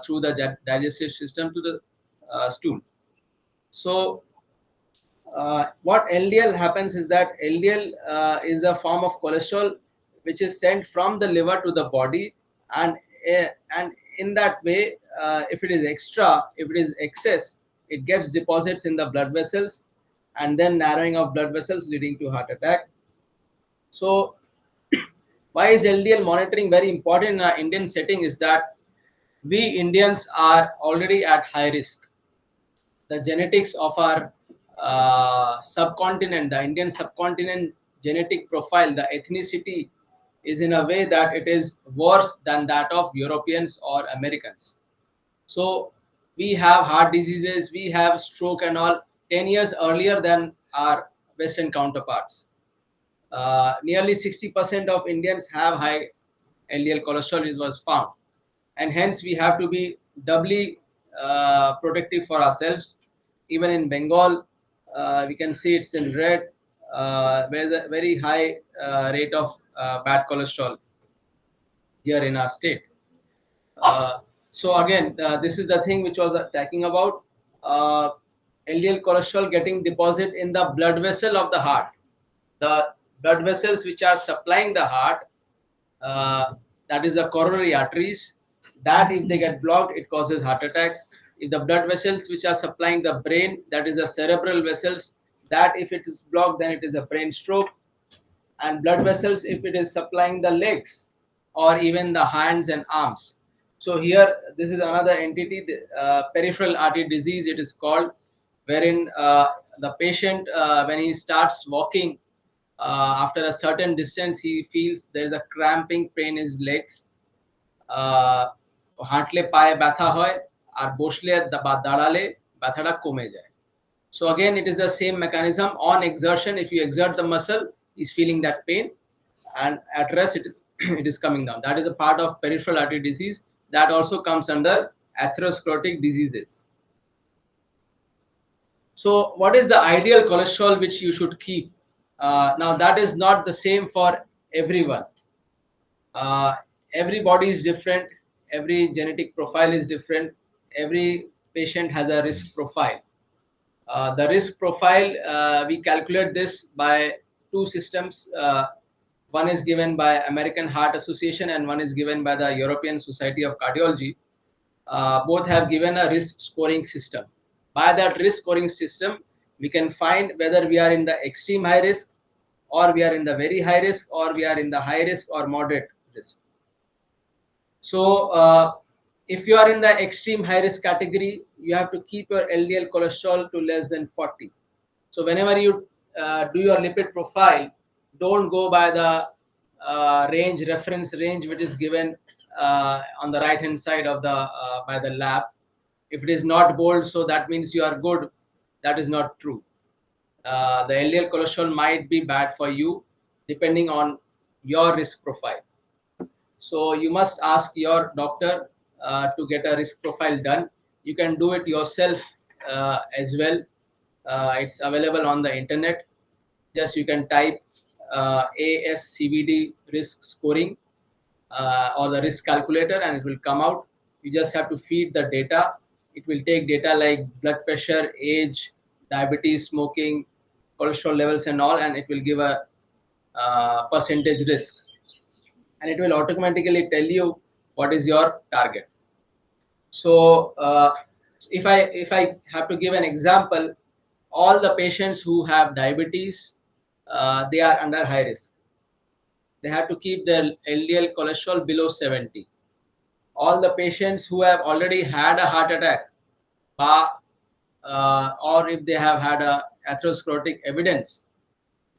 through the digestive system to the stool. So what LDL happens is that LDL is a form of cholesterol which is sent from the liver to the body, and in that way, if it is extra, if it is excess, it gets deposits in the blood vessels, and then narrowing of blood vessels leading to heart attack. So why is LDL monitoring very important in our Indian setting is that we Indians are already at high risk. The genetics of our subcontinent, the Indian subcontinent genetic profile, the ethnicity is in a way that it is worse than that of Europeans or Americans. So we have heart diseases, we have stroke and all 10 years earlier than our Western counterparts. Nearly 60% of Indians have high LDL cholesterol, it was found. And hence we have to be doubly protective for ourselves. Even in Bengal, we can see it's in red, where the very high rate of bad cholesterol here in our state. So again, this is the thing which was talking about LDL cholesterol getting deposit in the blood vessel of the heart. The blood vessels which are supplying the heart, that is the coronary arteries, that if they get blocked, it causes heart attack. If the blood vessels which are supplying the brain, that is the cerebral vessels, that if it is blocked, then it is a brain stroke. And blood vessels if it is supplying the legs or even the hands and arms. So here, this is another entity, peripheral artery disease it is called, wherein the patient, when he starts walking, after a certain distance, he feels there is a cramping pain in his legs. হাঁটলে পায়ে ব্যথা হয় আর বসলে বা দাঁড়ালে ব্যথাটা কমে যায়. So again, it is the same mechanism. On exertion, if you exert the muscle, is feeling that pain, and at rest it is coming down. That is a part of peripheral artery disease that also comes under atherosclerotic diseases. So what is the ideal cholesterol which you should keep? Now that is not the same for everyone. Every body is different, every genetic profile is different, every patient has a risk profile. The risk profile, we calculate this by two systems. One is given by American Heart Association and one is given by the European Society of Cardiology. Both have given a risk scoring system By that risk scoring system, we can find whether we are in the extreme high risk, or we are in the very high risk, or we are in the high risk or moderate risk. So if you are in the extreme high risk category, you have to keep your LDL cholesterol to less than 40. So whenever you do your lipid profile, don't go by the reference range which is given on the right hand side of the by the lab. If it is not bold, so that means you are good. That is not true. The LDL cholesterol might be bad for you depending on your risk profile. So you must ask your doctor to get a risk profile done. You can do it yourself as well. It's available on the internet. Just you can type ASCVD risk scoring or the risk calculator, and it will come out. You just have to feed the data. It will take data like blood pressure, age, diabetes, smoking, cholesterol levels and all, and it will give a percentage risk, and it will automatically tell you what is your target. So if I have to give an example, all the patients who have diabetes, they are under high risk. They have to keep their LDL cholesterol below 70. All the patients who have already had a heart attack, or if they have had a atherosclerotic evidence,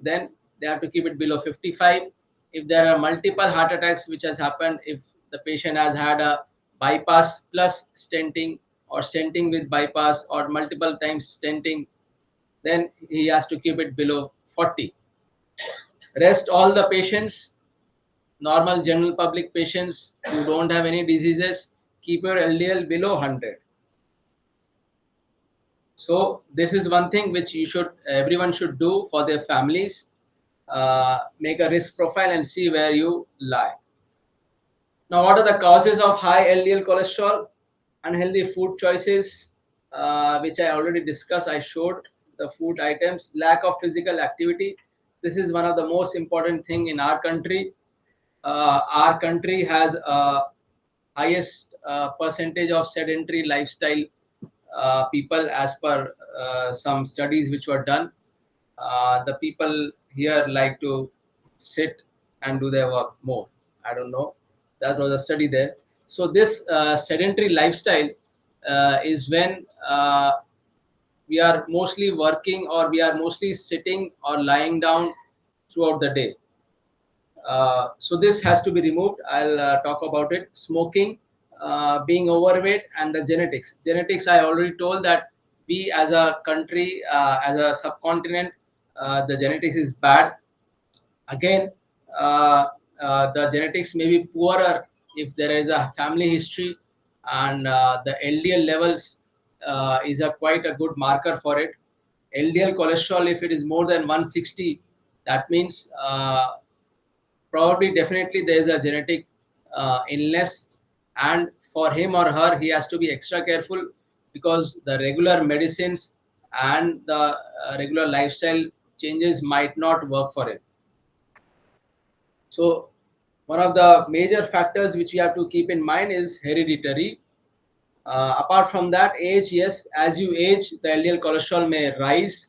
then they have to keep it below 55. If there are multiple heart attacks which has happened, if the patient has had a bypass plus stenting, or stenting with bypass, or multiple times stenting, then he has to keep it below 40. Rest all the patients, normal general public patients who don't have any diseases, keep your LDL below 100. So this is one thing which everyone should do for their families. Make a risk profile and see where you lie. Now, what are the causes of high LDL cholesterol? Unhealthy food choices, which I already discussed. I showed the food items. Lack of physical activity. This is one of the most important thing in our country. Our country has highest percentage of sedentary lifestyle people as per some studies which were done. The people here like to sit and do their work more. I don't know. That was a study there. So this sedentary lifestyle is when we are mostly working, or we are mostly sitting or lying down throughout the day. So this has to be removed. I'll talk about it. Smoking, being overweight, and the genetics. Genetics, I already told that we as a country, as a subcontinent, the genetics is bad. Again, the genetics may be poorer if there is a family history, and the LDL levels is quite a good marker for it. LDL cholesterol, if it is more than 160, that means probably definitely there is a genetic illness, and for him or her, he has to be extra careful, because the regular medicines and the regular lifestyle changes might not work for him. So one of the major factors which you have to keep in mind is hereditary. Apart from that, age, yes, as you age, the LDL cholesterol may rise.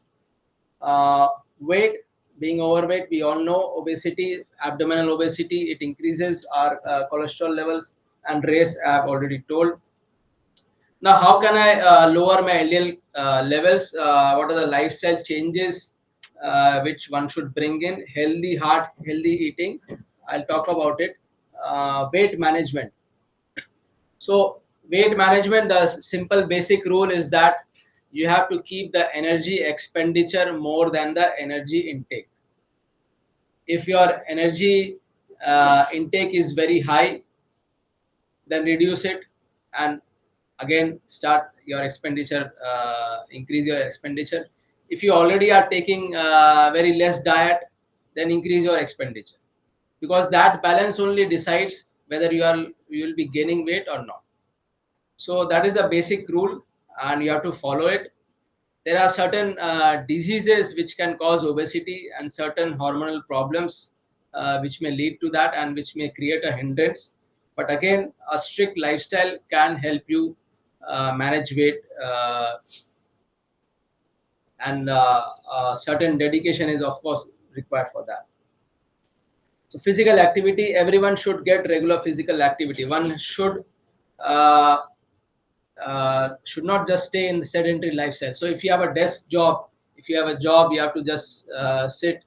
Weight, being overweight, we all know, obesity, abdominal obesity, it increases our cholesterol levels, and race I have already told. Now, how can I lower my LDL levels? What are the lifestyle changes which one should bring in? Healthy heart, healthy eating. I'll talk about it. Weight management. So weight management, the simple basic rule is that you have to keep the energy expenditure more than the energy intake. If your energy intake is very high, then reduce it, and again start your expenditure, increase your expenditure. If you already are taking very less diet, then increase your expenditure, because that balance only decides whether you will be gaining weight or not. So that is the basic rule, and you have to follow it. There are certain diseases which can cause obesity, and certain hormonal problems which may lead to that, and which may create a hindrance. But again, a strict lifestyle can help you manage weight and certain dedication is of course required for that. So physical activity, everyone should get regular physical activity. One should not just stay in the sedentary lifestyle. So if you have a desk job, if you have a job, you have to just sit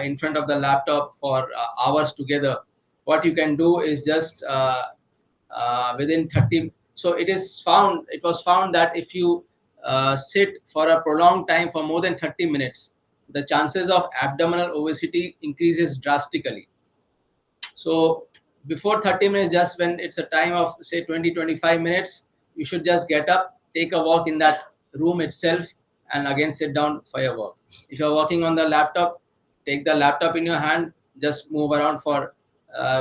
in front of the laptop for hours together. What you can do is just within 30. So it was found that if you sit for a prolonged time for more than 30 minutes, the chances of abdominal obesity increases drastically. So before 30 minutes, just when it's a time of say 20-25 minutes, you should just get up, take a walk in that room itself, and again sit down for your work. If you're working on the laptop, take the laptop in your hand, just move around for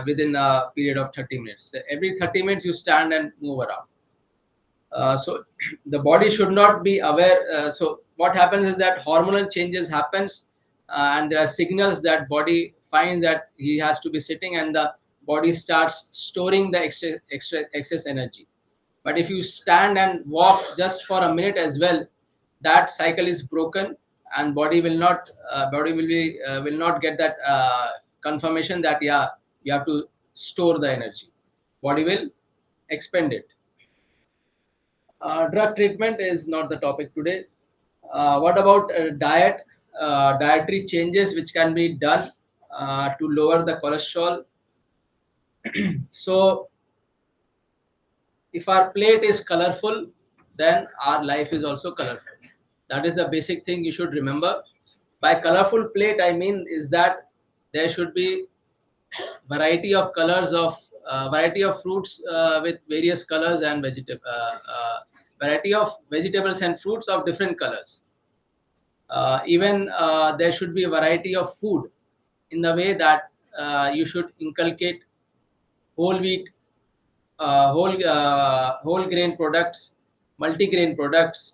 within a period of 30 minutes. So every 30 minutes you stand and move around. So the body should not be aware. So what happens is that hormonal changes happens, and there are signals that body finds that he has to be sitting, and the body starts storing the excess energy. But if you stand and walk just for a minute as well, that cycle is broken, and body will not get that confirmation that yeah, you have to store the energy. Body will expend it. Drug treatment is not the topic today. What about diet? Dietary changes which can be done to lower the cholesterol. So if our plate is colorful, then our life is also colorful. That is the basic thing you should remember. By colorful plate, I mean is that there should be variety of colors of variety of fruits with various colors, and variety of vegetables and fruits of different colors. Even there should be a variety of food in the way that you should inculcate whole wheat, whole grain products, multigrain products.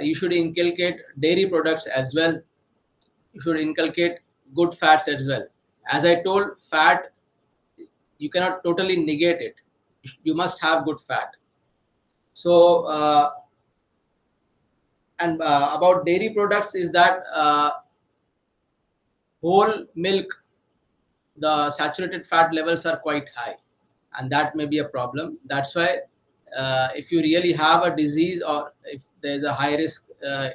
You should inculcate dairy products as well. You should inculcate good fats as well. As I told, fat, you cannot totally negate it. You must have good fat. So and about dairy products is that whole milk, the saturated fat levels are quite high, and that may be a problem. That's why if you really have a disease, or if there's a high risk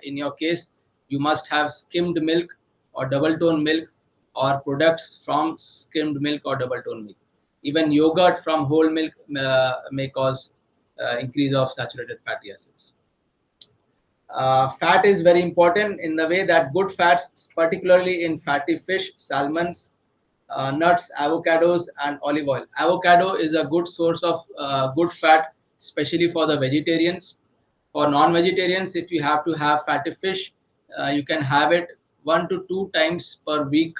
in your case, you must have skimmed milk or double tone milk, or products from skimmed milk or double tone milk. Even yogurt from whole milk may cause increase of saturated fatty acids. Fat is very important in the way that good fats, particularly in fatty fish, salmons, nuts, avocados, and olive oil. Avocado is a good source of good fat, especially for the vegetarians. For non-vegetarians, if you have to have fatty fish, you can have it 1 to 2 times per week,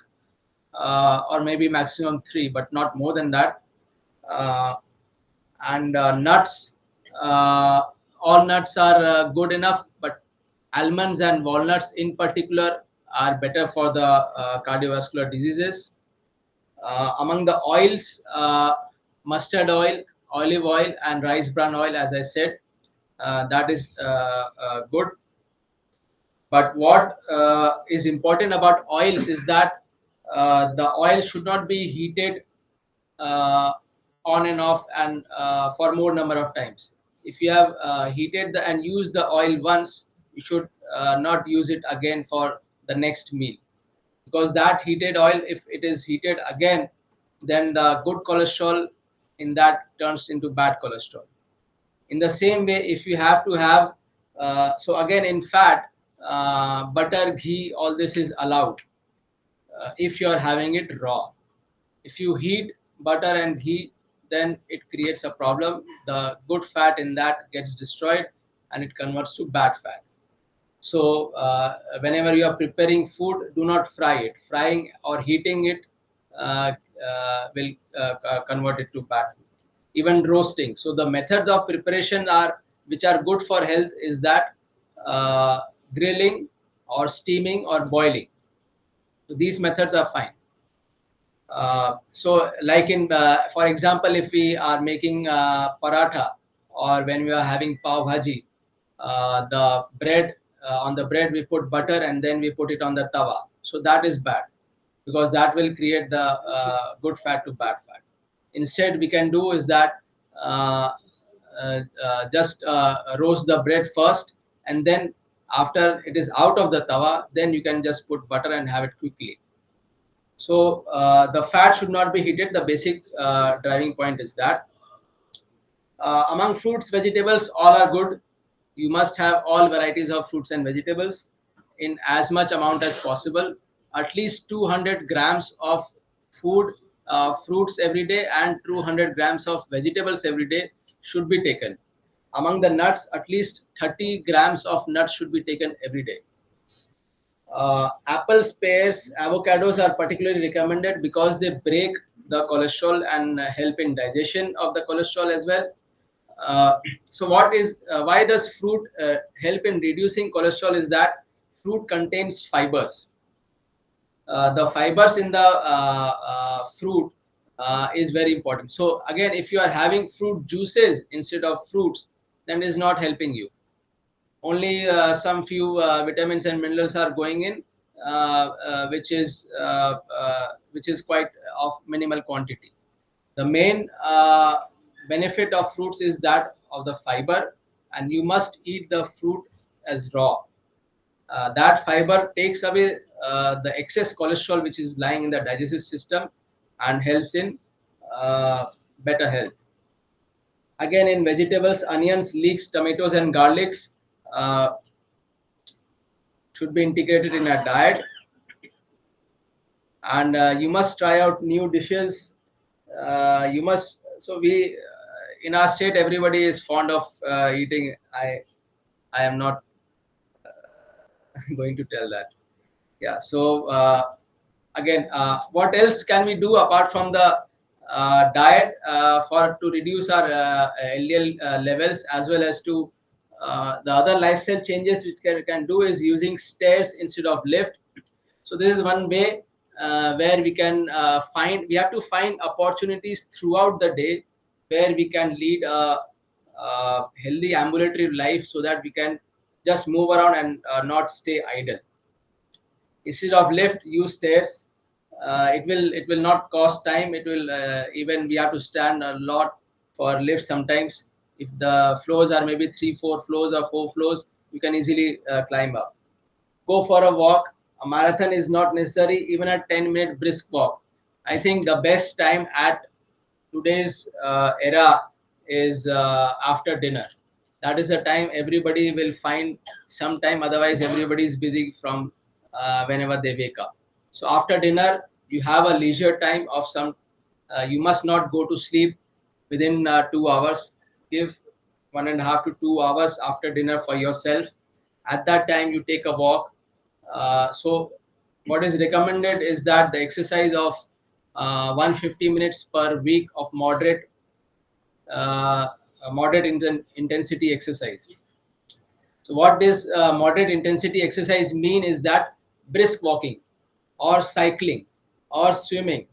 or maybe maximum 3, but not more than that. And nuts, all nuts are good enough, but almonds and walnuts in particular are better for the cardiovascular diseases. Among the oils, mustard oil, olive oil, and rice bran oil, as I said, that is good. But what is important about oils is that the oil should not be heated on and off and for more number of times. If you have heated and used the oil once, you should not use it again for the next meal, because that heated oil, if it is heated again, then the good cholesterol in that turns into bad cholesterol. In the same way, if you have to have so again in fat, butter, ghee, all this is allowed if you are having it raw. If you heat butter and ghee, then it creates a problem. The good fat in that gets destroyed, and it converts to bad fat. So whenever you are preparing food, do not fry it. Frying or heating it will convert it to bad food. Even roasting. So the methods of preparation which are good for health is that grilling or steaming or boiling. So these methods are fine. So like in for example, if we are making paratha, or when we are having pav bhaji, the bread on the bread we put butter and then we put it on the tawa. So that is bad, because that will create the good fat to bad fat. Instead, we can do is that just roast the bread first, and then after it is out of the tawa, then you can just put butter and have it quickly. So the fat should not be heated. The basic driving point is that. Among fruits, vegetables, all are good. You must have all varieties of fruits and vegetables in as much amount as possible. At least 200 grams of food, fruits every day, and 200 grams of vegetables every day should be taken. Among the nuts, at least 30 grams of nuts should be taken every day. Apples, pears, avocados are particularly recommended because they break the cholesterol and help in digestion of the cholesterol as well. So why does fruit help in reducing cholesterol is that fruit contains fibers. The fibers in the fruit is very important. So again, if you are having fruit juices instead of fruits, then it is not helping you. Only some few vitamins and minerals are going in, which is quite of minimal quantity. The main benefit of fruits is that of the fiber, and you must eat the fruit as raw. That fiber takes away the excess cholesterol which is lying in the digestive system and helps in better health. Again, in vegetables, onions, leeks, tomatoes, and garlics should be integrated in a diet. And you must try out new dishes. You must. So we, in our state, everybody is fond of eating. I am not going to tell that. Yeah. So again, what else can we do apart from the diet for to reduce our LDL levels, as well as to the other lifestyle changes which can do is using stairs instead of lift. So this is one way where we can we have to find opportunities throughout the day where we can lead a healthy ambulatory life, so that we can just move around and not stay idle. Instead of lift, use stairs. It will not cost time. It will even we have to stand a lot for lift sometimes. If the floors are maybe 3-4 floors or 4 floors, you can easily climb up. Go for a walk. A marathon is not necessary. Even a 10-minute brisk walk. I think the best time at today's era is after dinner. That is a time everybody will find some time. Otherwise, everybody is busy from whenever they wake up. So after dinner, you have a leisure time of some. You must not go to sleep within 2 hours. Give 1.5 to 2 hours after dinner for yourself. At that time, you take a walk. So what is recommended is that the exercise of 150 minutes per week of moderate intensity exercise. So what does moderate intensity exercise mean is that brisk walking or cycling or swimming.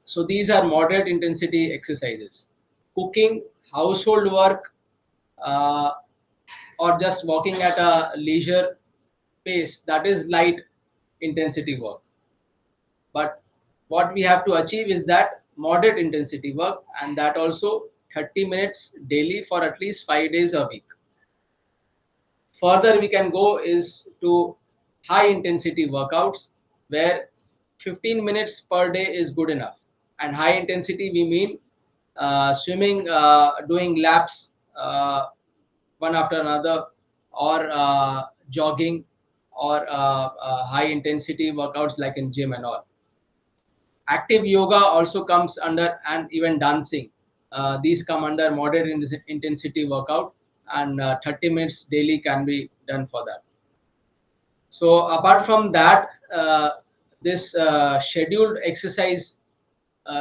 So these are moderate intensity exercises. Cooking, household work, or just walking at a leisure pace, that is light intensity work. But what we have to achieve is that moderate intensity work, and that also 30 minutes daily for at least 5 days a week. Further we can go is to high intensity workouts, where 15 minutes per day is good enough. And high intensity we mean swimming, doing laps one after another, or jogging, or high intensity workouts like in gym and all. Active yoga also comes under, and even dancing. These come under moderate intensity workout, and 30 minutes daily can be done for that. So apart from that, this scheduled exercise,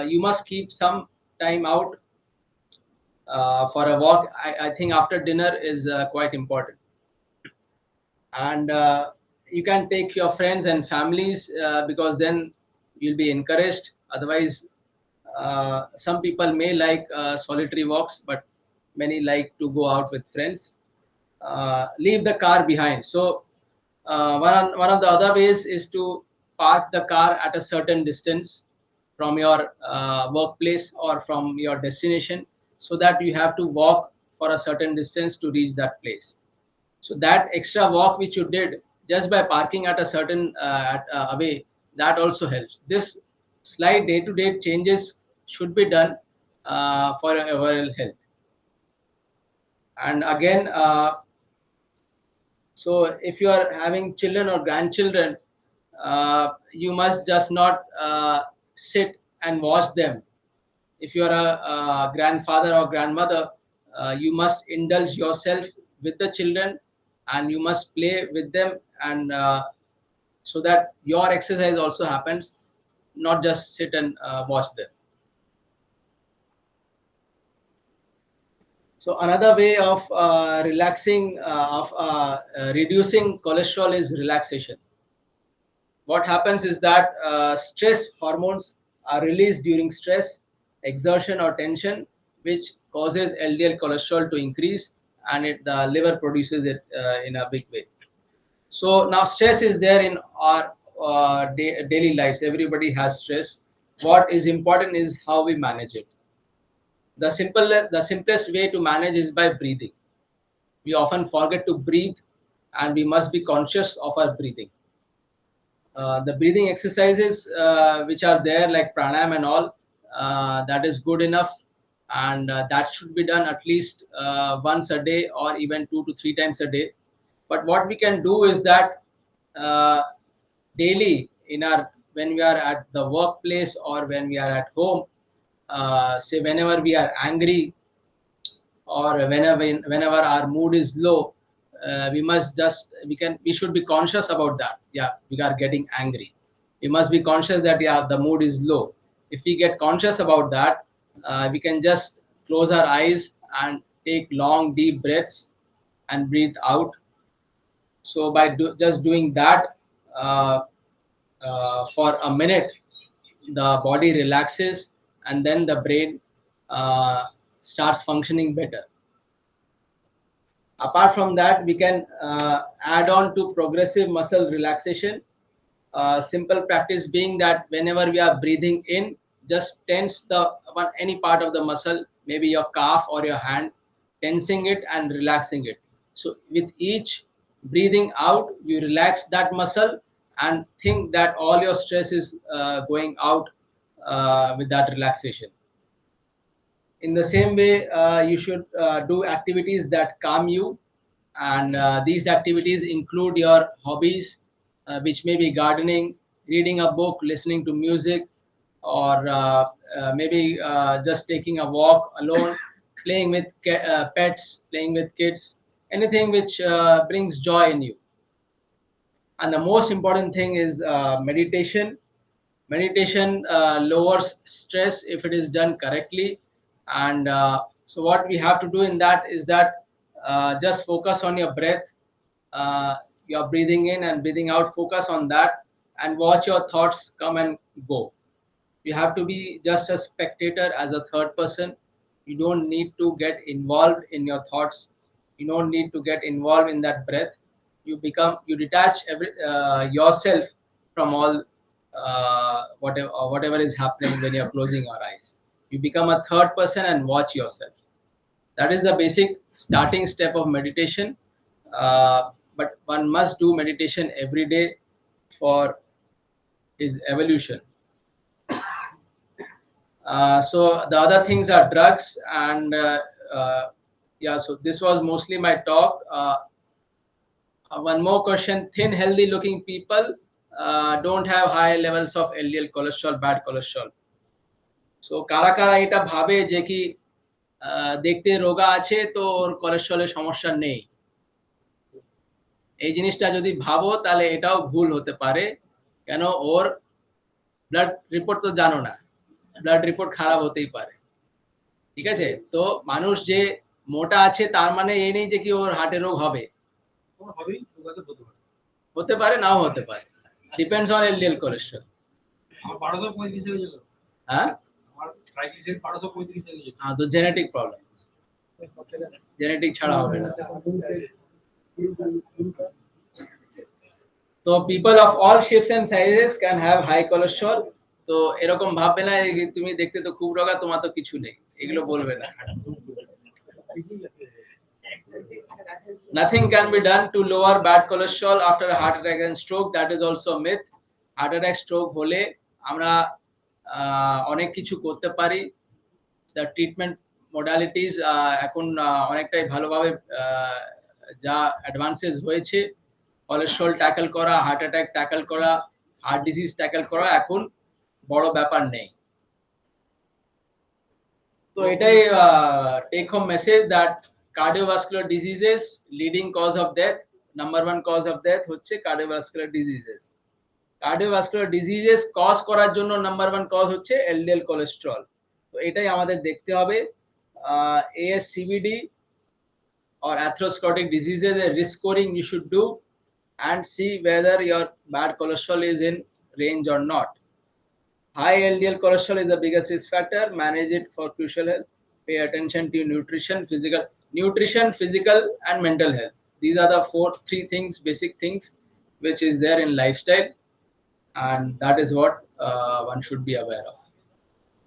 you must keep some time out for a walk. I think after dinner is quite important. And you can take your friends and families, because then you'll be encouraged. Otherwise, some people may like solitary walks, but many like to go out with friends. leave the car behind. So one of the other ways is to park the car at a certain distance from your workplace or from your destination, so that you have to walk for a certain distance to reach that place. So that extra walk which you did just by parking at a certain away, that also helps. This slight day-to-day changes should be done for your overall health. And again, so if you are having children or grandchildren, you must just not sit and watch them. If you are a grandfather or grandmother, you must indulge yourself with the children and you must play with them, and so that your exercise also happens, not just sit and watch them. So another way of reducing cholesterol is relaxation. What happens is that stress hormones are released during stress, exertion or tension, which causes LDL cholesterol to increase, and the liver produces it in a big way. So now stress is there in our daily lives. Everybody has stress. What is important is how we manage it. The simplest way to manage is by breathing. We often forget to breathe, and we must be conscious of our breathing. The breathing exercises which are there, like pranayam and all, that is good enough, and that should be done at least once a day or even 2 to 3 times a day. But what we can do is that daily when we are at the workplace or when we are at home, say whenever we are angry or whenever our mood is low, we should be conscious about that. Yeah, we are getting angry. We must be conscious that yeah, the mood is low. If we get conscious about that, we can just close our eyes and take long deep breaths and breathe out. So by just doing that for a minute, the body relaxes and then the brain starts functioning better. Apart from that, we can add on to progressive muscle relaxation. Simple practice being that whenever we are breathing in, just tense any part of the muscle, maybe your calf or your hand, tensing it and relaxing it. So with each breathing out, you relax that muscle and think that all your stress is going out with that relaxation. In the same way, you should do activities that calm you, and these activities include your hobbies, which may be gardening, reading a book, listening to music, or maybe just taking a walk alone, playing with pets, playing with kids, anything which brings joy in you. And the most important thing is meditation. Meditation lowers stress if it is done correctly, and so what we have to do in that is that just focus on your breath. You're breathing in and breathing out, focus on that and watch your thoughts come and go. You have to be just a spectator as a third person. You don't need to get involved in your thoughts. You don't need to get involved in that breath. You detach yourself from all whatever is happening when you're closing your eyes. You become a third person and watch yourself. That is the basic starting step of meditation. But one must do meditation every day for his evolution. So the other things are drugs, and yeah, so this was mostly my talk. One more question: thin, healthy-looking people don't have high levels of LDL cholesterol, bad cholesterol. So কারা কারা এটা ভাবে যে কি দেখতে রোগা আছে তো ওর কোলেস্টেরলের সমস্যা নেই। এই জিনিসটা যদি ভাবো তাহলে এটাও ভুল হতে পারে, কেন ওর ব্লাড রিপোর্ট তো জানো না, ব্লাড রিপোর্ট খারাপ হতেই পারে। ঠিক আছে, তো মানুষ যে মোটা আছে তার মানে এই নেই যে কি ওর হার্টের রোগ হবে, হতে পারে নাও হতে পারে, ডিপেন্ডস অন এলডিএল কোলেস্টেরল। হ্যাঁ, তো জেনেটিক প্রবলেম, জেনেটিক ছাড়া হবে না। তো people of all shapes and sizes can have high cholesterol. তো এরকম ভাববে না যে তুমি দেখতে তো খুব রোগা, তোমার তো কিছু নেই, এগুলো বলবে না। Nothing can be done to lower bad cholesterol after a heart attack and stroke. That is also a myth. Heart attack, stroke হলে আমরা অনেক কিছু করতে পারি। The treatment modalities এখন অনেকটাই ভালোভাবে যা অ্যাডভান্সেস হয়েছে, কোলেস্টেরল ট্যাকল করা, হার্ট অ্যাটাক ট্যাকল করা, হার্ট ডিজিজ ট্যাকল করা এখন বড় ব্যাপার নেই। তো এটাই take home message that cardiovascular diseases leading cause of death, number one cause of death হচ্ছে cardiovascular diseases. Cardiovascular diseases cause করার জন্য number one cause হচ্ছে LDL cholesterol. তো এটাই আমাদের দেখতে হবে। ASCVD or atherosclerotic diseases a risk scoring you should do and see whether your bad cholesterol is in range or not. High LDL cholesterol is the biggest risk factor. Manage it for crucial health. Pay attention to nutrition, physical and mental health. These are the three things, basic things which is there in lifestyle, and that is what one should be aware of.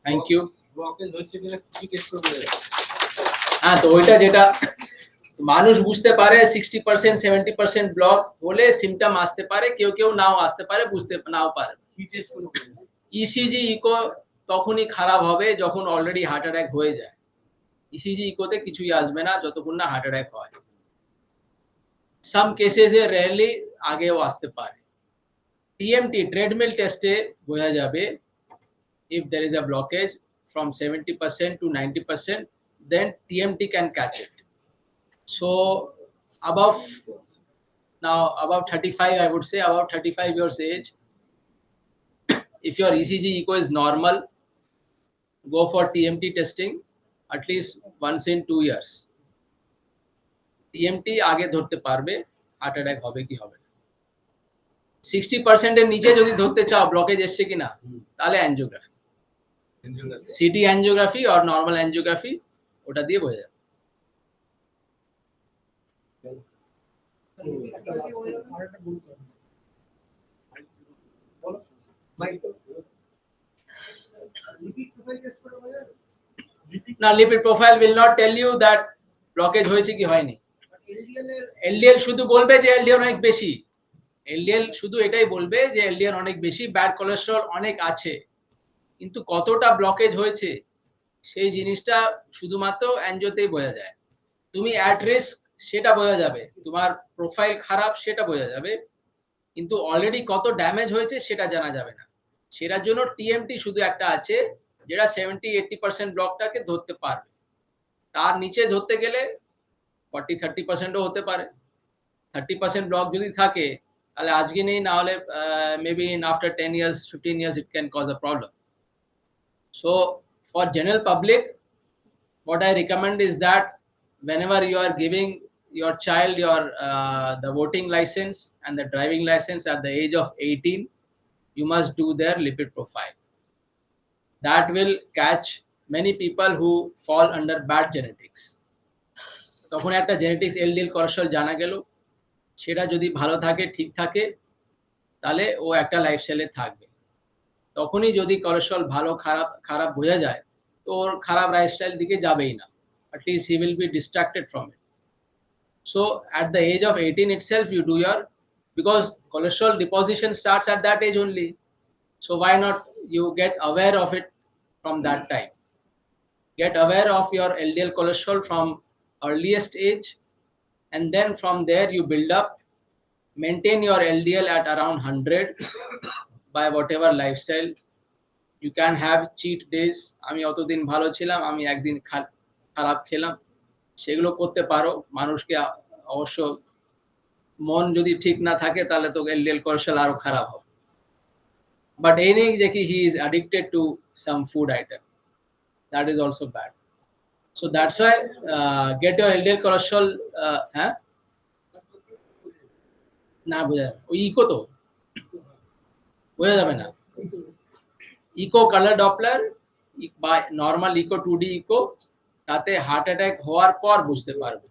Thank you. হ্যাঁ, তো ওইটা যেটা মানুষ বুঝতে পারে 60% 70% block হলে symptom আসতে পারে, কেউ কেউ নাও আসতে পারে, বুঝতে নাও পারে। ইসিজি ইকো তখনই খারাপ হবে যখন অলরেডি হার্ট অ্যাটাক হয়ে যায়। ইসিজি ইকোতে কিছুই আসবে না যতক্ষণ না হার্ট অ্যাটাক হয়। সাম কেসেসে রেয়ারলি আগেও আসতে পারে। টিএমটি ট্রেডমিল টেস্টে বোঝা যাবে if there is a blockage from 70% to 90%, then TMT can catch it. So above 35, I would say above 35 years age, if your ECG echo is normal, go for TMT testing at least once in 2 years. TMT আগে ধরতে পারবে heart attack হবে কি হবে না। 60% এর নিচে যদি ধরতে চাও ব্লকেজ এসছে কিনা, তাহলে অ্যাঞ্জিওগ্রাফি, সিটি অ্যাঞ্জিওগ্রাফি আর নর্মাল অ্যাঞ্জিওগ্রাফি ওটা দিয়ে বোঝা যাবে। না, lipid profile will not tell you that blockage হয়েছে কি হয়নি। এলডিএল শুধু বলবে যে এলডিএল অনেক বেশি, এলডিএল শুধু এটাই বলবে যে এলডিএল অনেক বেশি, ব্যাড কোলেস্টেরল অনেক আছে, কিন্তু কতটা ব্লকেজ হয়েছে সেই জিনিসটা শুধুমাত্র অ্যানজিওতেই বোঝা যায়। তুমি অ্যাট রিস্ক সেটা বোঝা যাবে, তোমার প্রোফাইল খারাপ সেটা বোঝা যাবে, কিন্তু অলরেডি কত ড্যামেজ হয়েছে সেটা জানা যাবে না। সেটার জন্য টিএমটি শুধু একটা আছে যেটা 70-80% ব্লকটাকে ধরতে পারবে। তার নিচে ধরতে গেলে 40-30%ও হতে পারে। 30% ব্লক যদি থাকে তাহলে আজকে নেই, না হলে maybe in after 10 years 15 years it can cause a problem. So for general public, what I recommend is that whenever you are giving your child the voting license and the driving license at the age of 18, you must do their lipid profile. That will catch many people who fall under bad genetics. তখন একটা genetics LDL cholesterol জানা গেল, সেটা যদি ভালো থাকে ঠিক থাকে তাহলে ও একটা লাইফস্টাইলে থাকবে। তখনই যদি কোলেস্টেরল ভালো খারাপ বোঝা যায় তো ওর খারাপ লাইফস্টাইল দিকে যাবেই না, at least he will be distracted from it. So at the age of 18 itself you do your, because cholesterol deposition starts at that age only, so why not you get aware of it from that time. Get aware of your LDL cholesterol from earliest age, and then from there you build up, maintain your LDL at around 100 by whatever lifestyle. You can have cheat days, আমি অতদিন ভালো ছিলাম, আমি একদিন খারাপ খেলাম, সেগুলো করতে পারো। মানুষকে অবশ্য মন যদি ঠিক না থাকে তাহলে তো এলডিএল কোলেস্টেরল আরো খারাপ হবে। But এই নেই যে কি he is addicted to some food item, that is also bad. So that's why get your LDL cholesterol হ্যাঁ না বোঝা যাবে, ওই ইকো তো বোঝা যাবে না। ইকো কালার ডপলার বা নর্মাল ইকো 2D ইকো, তাতে হার্ট অ্যাটাক হওয়ার পর বুঝতে পারবে।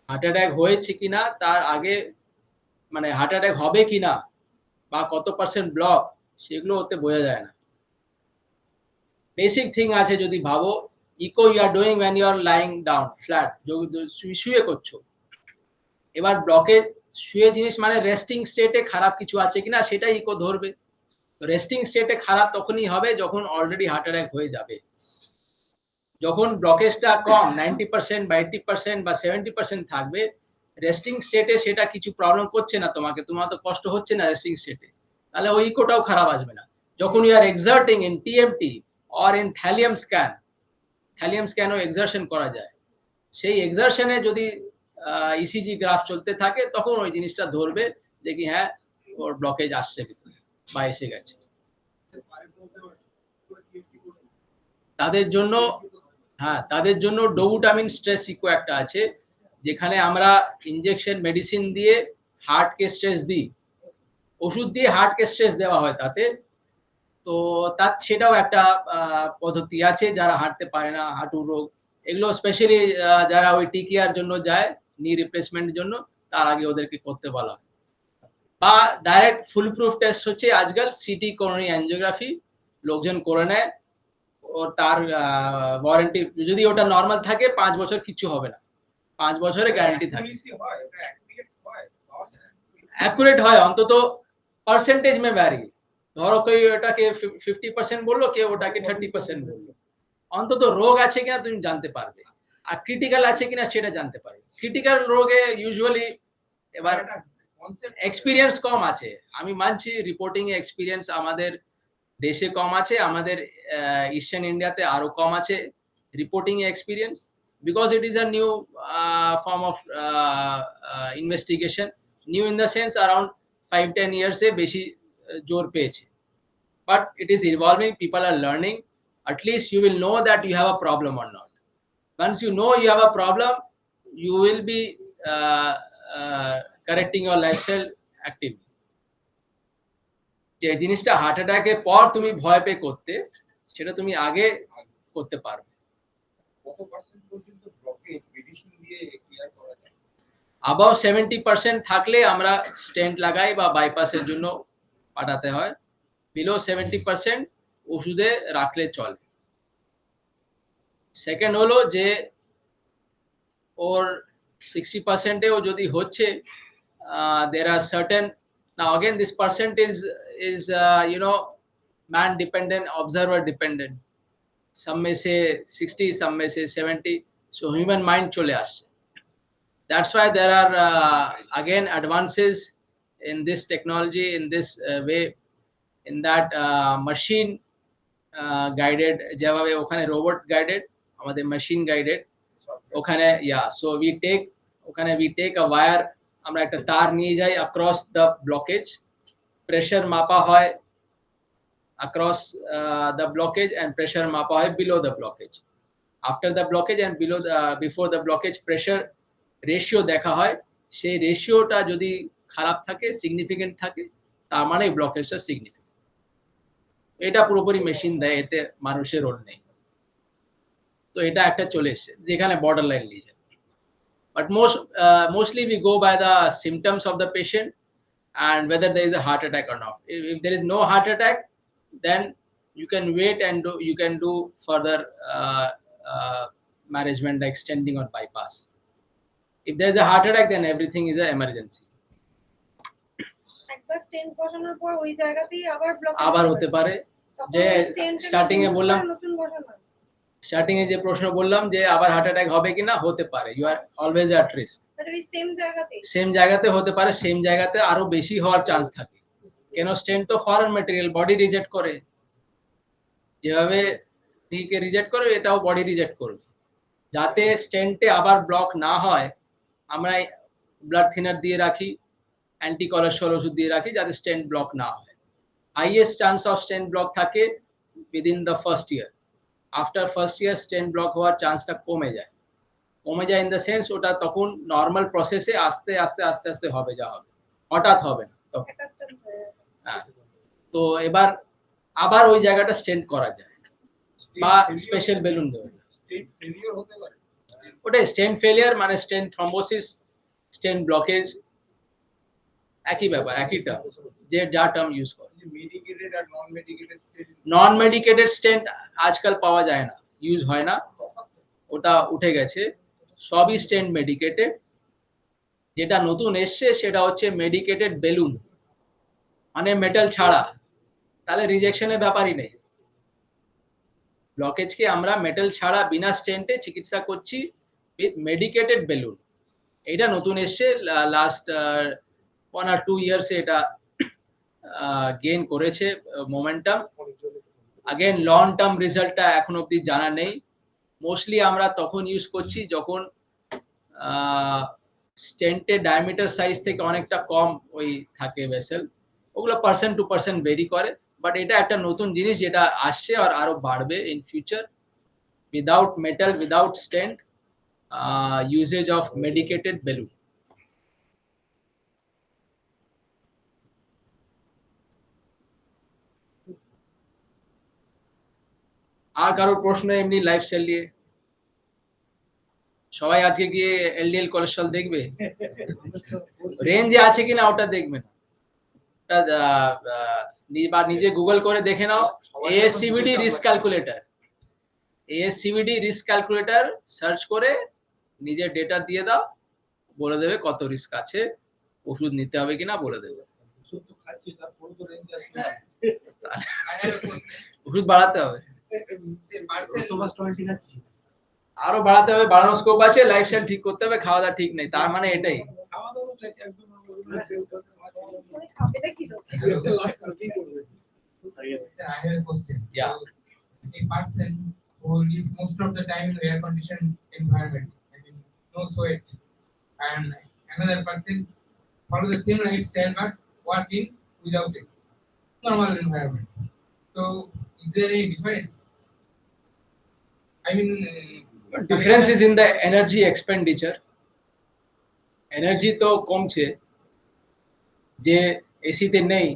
হার্ট অ্যাটাক হয়েছে কিনা তার আগে, মানে হার্ট অ্যাটাক হবে কিনা বা কত পার্সেন্ট ব্লক, সেগুলো ওতে বোঝা যায় না। বেসিক থিং আছে, যদি ভাবো echo you are doing when you are lying down flat, শুয়ে করছো, এবার ব্লকে শুয়ে জিনিস মানে রেস্টিং স্টেটে খারাপ কিছু আছে কিনা সেটা ইকো ধরবে। রেস্টিং স্টেটে খারাপ তখনই হবে যখন অলরেডি হার্ট অ্যাটাক হয়ে যাবে। যখন ব্লকেজটা কম 90% বা 80% বা 70% থাকবে, রেস্টিং স্টেটে সেটা কিছু প্রবলেম করছে না তোমাকে, তোমার তো কষ্ট হচ্ছে না রেস্টিং স্টেটে, তাহলে ওই ইকোটাও খারাপ আসবে না। যখন you are exerting in TMT or in thallium স্ক্যানও এক্সারশন করা যায়, সেই এক্সারশনে যদি ইসিজি গ্রাফ চলতে থাকে তখন ওই জিনিসটা ধরবে যে কি হ্যাঁ ওর ব্লকেজ আসছে বা এসে গেছে। তাদের জন্য ডোবুটামিন স্ট্রেস ইকো একটা আছে, যেখানে আমরা ইনজেকশন মেডিসিন দিয়ে হার্টকে স্ট্রেস দিই, ওষুধ দিয়ে হার্টকে স্ট্রেস দেওয়া হয় তাতে। তো সেটাও একটা পদ্ধতি আছে, যারা হাঁটতে পারে না, হাঁটুর রোগ, এগুলো স্পেশালি যারা ওই টিকিয়ার জন্য যায়, নি রিপ্লেসমেন্টের জন্য, তার আগে ওদেরকে করতে বলা হয়। বা ডাইরেক্ট ফুল প্রুফ টেস্ট হচ্ছে আজকাল সিটি করোনারি অ্যাঞ্জিওগ্রাফি, লোকজন করে নেয়, ও তার ওয়ারেন্টি, যদি ওটা নর্মাল থাকে 5 বছর কিছু হবে না, 5 বছরের গ্যারান্টি থাকে। অ্যাকুরেট হয় অন্তত পার্সেন্টেজ মে ভ্যারি, ধরো কেউ ওটাকে 50% বললো, কেউ ওটাকে 30% বললো, অন্তত রোগ আছে কিনা তুমি জানতে পারবে, আর ক্রিটিক্যাল আছে কিনা সেটা জানতে পারবে। ক্রিটিক্যাল রোগে ইউজুয়ালি এবার এক্সপিরিয়েন্স কম আছে, আমি মানছি রিপোর্টিং এ এক্সপিরিয়েন্স আমাদের দেশে কম আছে, আমাদের ইস্টার্ন ইন্ডিয়াতে আরো কম আছে reporting experience, because it is a new form of investigation, new in the sense around 5-10 years এ বেশি জোর পেয়েছে, but it is evolving, people are learning, at least you will know that you have a problem or not. Once you know you have a problem, you will be correcting your lifestyle actively. যে জিনিসটা heart অ্যাটাকের পর তুমি ভয় পেয়ে করতে, সেটা তুমি আগে করতে পারবে। কত পার্সেন্ট পর্যন্ত ব্লকেজ মেডিসিন দিয়ে ক্লিয়ার করা যায়? above 70% থাকলে আমরা স্টেন্ট লাগাই বা বাইপাসের জন্য পাঠাতে হয়, বিলো 70% ওষুধে রাখলে চলে। সেকেন্ড হলো যে ওর 60% এও যদি হচ্ছে, there are certain, now again this percent is man dependent, observer dependent, some may say 60, some may say 70, so human mind chole asche. That's why there are again advances in this technology, in this way, in that machine guided, যেভাবে ওখানে robot guided, আমাদের machine guided, ওখানে so we take a wire, আমরা একটা তার নিয়ে যাই across the blockage, pressure মাপা হয় across the blockage and pressure মাপা হয় below the blockage, after the blockage and before the blockage pressure ratio দেখা হয়, সেই রেশিওটা যদি খারাপ থাকে, সিগনিফিকেন্ট থাকে, তার মানে ব্লকেজটা সিগনিফিকেন্ট। এটা পুরোপুরি মেশিন দেয়, এতে মানুষের রোল নেই। তো এটা একটা চলে এসেছে যেখানে borderline lesion, but mostly we go by the symptoms of the patient and whether there is a heart attack or not. If there is no heart attack, then you can wait and you can do further management like stenting or bypass. If there is a heart attack, then everything is an emergency. একবার stent বসানোর পর ওই জায়গাতেই আবার block আবার হতে পারে, যে স্টার্টিং এ বললাম, নতুন বসানো, স্টার্টিং এ যে প্রশ্ন বললাম যে আবার হার্ট অ্যাটাক হবে কিনা, হতে পারে, you are always at risk. But ওই সেম জায়গাতে হতে পারে, সেম জায়গাতে আরো বেশি হওয়ার চান্স থাকে, কেন স্টেন্ট তো ফরেন ম্যাটেরিয়াল, বডি রিজেক্ট করে, যেভাবে কে রিজেক্ট করে এটাও বডি রিজেক্ট করবে। যাতে স্টেন্টে আবার ব্লক না হয়, আমরা ব্লাড থিনার দিয়ে রাখি, অ্যান্টি কোলেস্টেরল ওষুধ দিয়ে রাখি, যাতে স্টেন্ট ব্লক না হয়। Highest chance of stent block থাকে within the first year, after first year stent block হওয়ার চান্সটা কমে যায় ইন দ্য সেন্স ওটা তখন নর্মাল প্রসেসে আস্তে আস্তে আস্তে আস্তে হবে, যা হবে হঠাৎ হবে না। তো এবার আবার ওই জায়গাটা স্টেন্ট করা যায় বা স্পেশাল বেলুন দেওয়া যায়। ওটাই স্টেন্ট ফেলিয়ার মানে স্টেন্ট থ্রম্বোসিস, স্টেন্ট ব্লকেজ, একই ব্যাপার, একই টার্ম, যে যা টার্ম ইউজ করে। মেডিকেটেড আর নন মেডিকেটেড নন মেডিকেটেড স্টেন্ট আজকাল পাওয়া যায় না, ইউজ হয় না, ওটা উঠে গেছে, সবই স্টেন্ট মেডিকেটেড। যেটা নতুন এসছে সেটা হচ্ছে মেডিকেটেড বেলুন, মানে মেটাল ছাড়া, তাহলে রিজেকশনের ব্যাপারই নেই। ব্লকেজকে আমরা মেটাল ছাড়া বিনা স্টেন্টে চিকিৎসা করছি উইথ মেডিকেটেড বেলুন। এটা নতুন এসছে, লাস্ট 1 or 2 ইয়ার্সে এটা গেইন করেছে মোমেন্টাম। আগেন লং টার্ম রেজাল্টটা এখন অবধি জানা নেই। মোস্টলি আমরা তখন ইউজ করছি যখন স্টেন্টের ডায়ামিটার সাইজ থেকে অনেকটা কম ওই থাকে ভেসেল, ওগুলো পার্সন টু পার্সন ভেরি করে, বাট এটা একটা নতুন জিনিস যেটা আসছে আর আরো বাড়বে in future. Without metal, without stent, usage of medicated balloon. আর কারোর প্রশ্ন এমনি লাইফস্টাইল নিয়ে? সবাই আজকে গিয়ে এলডিএল কোলেস্ট্রল দেখবে, রেঞ্জে আছে কিনা ওটা দেখবে না, বা নিজে গুগল করে দেখে নাও ASCVD risk calculator, ASCVD risk calculator search করে নিজের ডেটা দিয়ে দাও, বলে দেবে কত রিস্ক আছে, ওষুধ নিতে হবে কিনা বলে দেবে। ওষুধ বাড়াতে হবে, আরো বাড়াতে হবে, বাড়ানোর স্কোপ আছে, লাইফস্টাইল ঠিক করতে হবে, খাওয়া দাওয়া ঠিক নেই, তার মানে এটাই। I have a question. Yeah. So, a person who lives most of the time in air conditioned environment, I mean no sweat, and another person follow the same lifestyle but working without it, normal environment. So is there any difference? I mean, difference is in the energy expenditure. Energy তো কমছে, যে এসিতে নেই,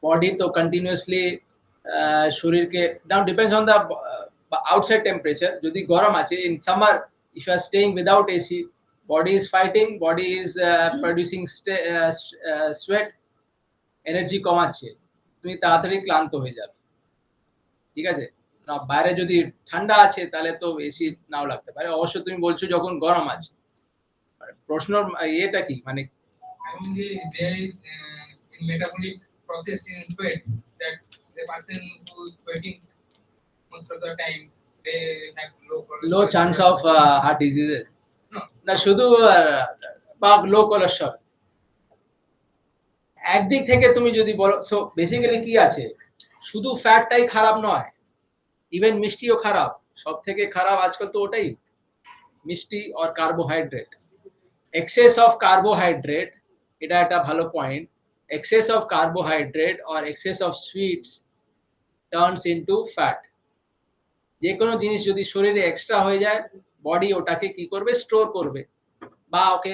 body তো continuously শরীরকে down, depends on the outside temperature. যদি গরম আছে, in summer if you are staying without AC, body is fighting, body is producing sweat, energy কমাচ্ছে, তুমি তাড়াতাড়ি ক্লান্ত হয়ে যাবে, ঠিক আছে। বাইরে যদি ঠান্ডা আছে তাহলে তো এসি নাও লাগতে পারে, অবশ্য তুমি বলছো যখন গরম আছে। প্রশ্ন এটা কি মানে, I mean there is in metabolic process in sweat that the person who is sweating most of the time they have low chance of heart diseases. No. না শুধু বা লো কোলেস্ট্রল। একদিক থেকে তুমি যদি বলো, সো বেসিক্যালি কি আছে, শুধু ফ্যাটটাই খারাপ নয়, ইভেন মিষ্টিও খারাপ, সব থেকে খারাপ আজকাল তো ওটাই, মিষ্টি আর কার্বোহাইড্রেট। এক্সেস অফ কার্বোহাইড্রেট, এটা একটা ভালো পয়েন্ট, এক্সেস অফ কার্বোহাইড্রেট আর excess of sweets turns into fat. যে কোনো জিনিস যদি শরীরে এক্সট্রা হয়ে যায়, বডি ওটাকে কি করবে, স্টোর করবে, বা ওকে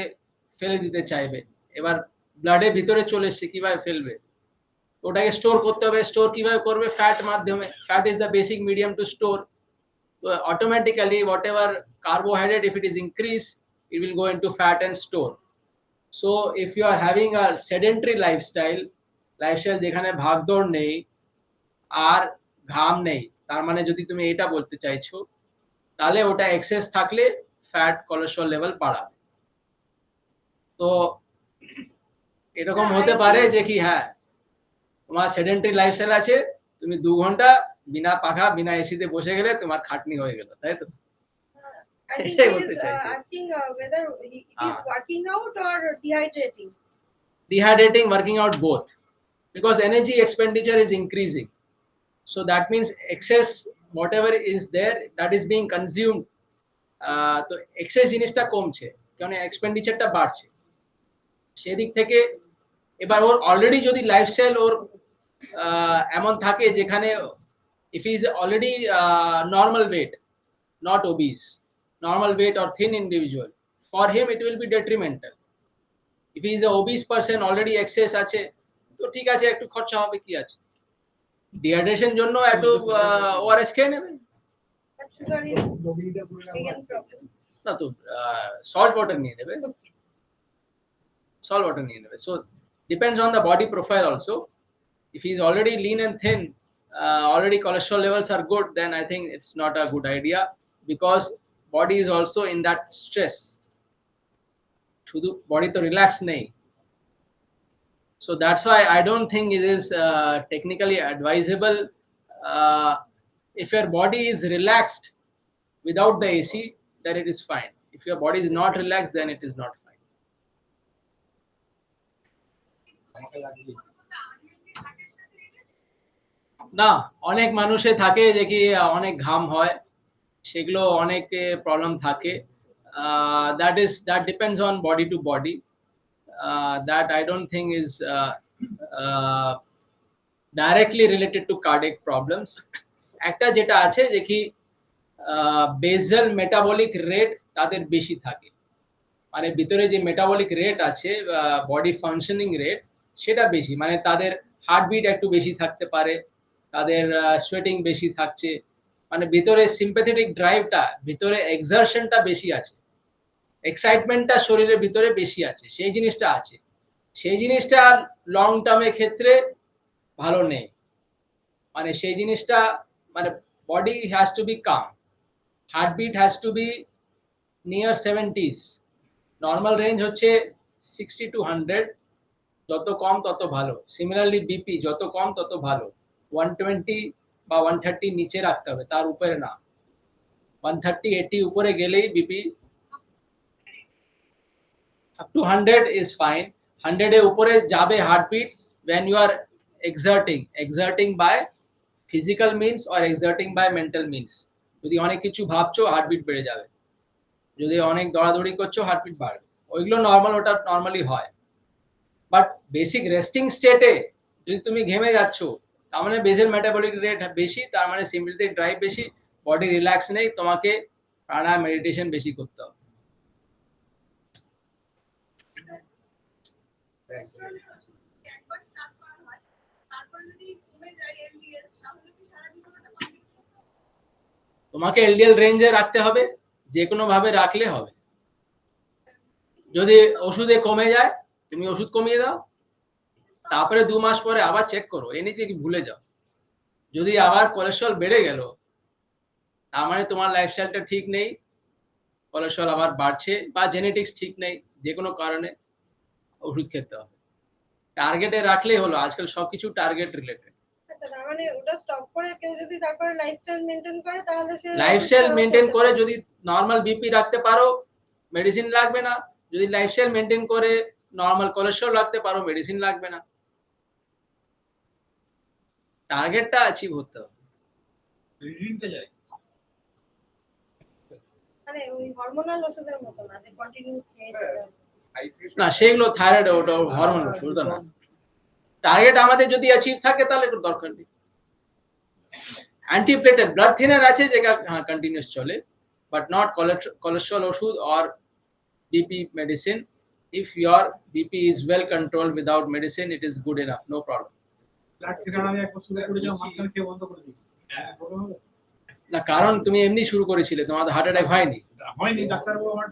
ফেলে দিতে চাইবে। এবার ব্লাডের ভিতরে চলে এসছে, কিভাবে ফেলবে, ওটাকে স্টোর করতে হবে। স্টোর কিভাবে করবে, ফ্যাট মাধ্যমে। Fat is the basic medium to store. So automatically whatever carbohydrate, if it is increased, it will go into fat and store. So if you are having a sedentary lifestyle যেখানে ভাগদৌড় নেই আর ঘাম নেই, তার মানে যদি তুমি এটা বলতে চাইছো, তাহলে ওটা এক্সেস থাকলে ফ্যাট কোলেস্ট্রল লেভেল বাড়াবে। তো এরকম হতে পারে যে কি, হ্যাঁ তোমার সেডেন্টারি লাইফস্টাইল আছে, তুমি 2 ঘন্টা বিনা পাখা বিনা এসিতে বসে গেলে তোমার খাটনি হয়ে গেল, তাই তো? I think এটাই he বলতে is চাইছি। asking whether it is working out or dehydrating. Dehydrating, working out, both, because energy expenditure is increasing, so that means excess whatever is there that is being consumed, তো excess জিনিসটা কমছে, কারণ এক্সপেন্ডিচারটা বাড়ছে। সেদিক থেকে এবার ওর অলরেডি যদি লাইফস্টাইল ওর এমন থাকে যেখানে if he is already normal weight, not obese, normal weight or thin individual, for him it will be detrimental. If he is a obese person, already excess আছে, তো ঠিক আছে, একটু খরচা হবে, কি আছে, ডিহাইড্রেশন জন্য একটু ওআরএস খেয়ে নেবে। But sugar is again problem. না তো সল্ট ওয়াটার নিয়ে নেবে, salt water নিয়ে নেবে. So depends on the body profile also. If he is already lean and thin, already cholesterol levels are good, then I think it's not a good idea, because body is also in that stress. শুধু body তো relax নেই. So that's why I don't think it is technically advisable. If your body is relaxed without the AC, then it is fine. If your body is not relaxed, then it is not fine. না, অনেক মানুষে থাকে যে কি অনেক ঘাম হয়, সেগুলো অনেক প্রবলেম থাকে. That depends on body to body. That I don't think is directly related to cardiac problems. একটা যেটা আছে যে কি বেসাল মেটাবলিক রেট তাদের বেশি থাকে, মানে ভিতরে যে মেটাবলিক রেট আছে বডি ফাংশনিং রেট সেটা বেশি, মানে তাদের হার্টবিট একটু বেশি থাকতে পারে, তাদের সোয়েটিং বেশি থাকছে, মানে ভিতরে সিম্প্যাথেটিক ড্রাইভটা, ভিতরে এক্সারশনটা বেশি আছে, এক্সাইটমেন্টটা শরীরের ভিতরে বেশি আছে, সেই জিনিসটা আছে, সেই জিনিসটা লং টার্মের ক্ষেত্রে ভালো নেই. মানে সেই জিনিসটা মানে body has to be calm, heartbeat has to be near 70s, normal range হচ্ছে 60 to 100, যত কম তত ভালো. সিমিলারলি বিপি যত কম তত ভালো, 120 বা 130 নিচে রাখতে হবে, তার উপরে না. 130-80 উপরে গেলেই BP, up to 100 is fine. 100 এর উপরে যাবে heartbeat when you are exerting by physical means or exerting by mental means. যদি অনেক কিছু ভাবছো হার্টবিট বেড়ে যাবে, যদি অনেক দৌড়াদৌড়ি করছো হার্টবিট বাড়বে, ওইগুলো নর্মাল, ওটা নর্মালি হয়. বাট বেসিক রেস্টিং স্টেটে যদি তুমি ঘেমে যাচ্ছ, তার মানে বেসাল মেটাবলিক রেট বেশি, তার মানে সিম্প্যাথেটিক ড্রাইভ বেশি, বডি রিল্যাক্স নেই, তোমাকে প্রাণায়াম মেডিটেশন বেশি করতে হবে. তোমাকে এলডিএল রেঞ্জে রাখতে হবে, যে কোনো ভাবে রাখলে হবে. যদি ওষুধে কমে যায় তুমি ওষুধ কমিয়ে দাও, তারপরে 2 মাস পরে আবার চেক করো, এ নিচে কি ভুলে যাও. যদি আবার কোলেস্টেরল বেড়ে গেল, তার মানে তোমার লাইফস্টাইলটা ঠিক নেই, কোলেস্টেরল আবার বাড়ছে, বা জেনেটিক্স ঠিক নেই, যে কোনো কারণে ওষুধ খেতে হবে. টার্গেটে রাখলেই হলো, আজকাল সবকিছু টার্গেট রিলেটেড. আচ্ছা, তার মানে ওটা স্টপ করে কেউ যদি তারপরে লাইফস্টাইল মেইনটেইন করে, তাহলে সে লাইফস্টাইল মেইনটেইন করে যদি নরমাল বিপি রাখতে পারো, মেডিসিন লাগবে না. যদি লাইফস্টাইল মেইনটেইন করে নরমাল কোলেস্টেরল রাখতে পারো, মেডিসিন লাগবে না. টার্গেটটা অ্যাচিভ হতে হবে. রিডিংতে যায় মানে ওই হরমোনাল ওষুধের মতো না যে কন্টিনিউ খেয়ে যেতে হবে। না, সেগুলো থাইরয়েড, ওটা হরমোন ওষুধ না. টার্গেট আমাদের যদি অ্যাচিভ থাকে তাহলে একটু দরকার নেই. অ্যান্টিপ্লেটেড ব্লাড থিনার আছে যেটা কন্টিনিউয়াস চলে, বাট নট কোলেস্টেরল ওষুধ or BP medicine. If your BP is well controlled without medicine, it is good enough, no problem. Blood thinner আমি এক বছর করে যাও, মাঝখানে খেয়ে বন্ধ করে দিই. না, কারণ তুমি এমনি শুরু করেছিলে, তোমার হার্ট অ্যাটাক হয়নি. ডাক্তারবাবু আমার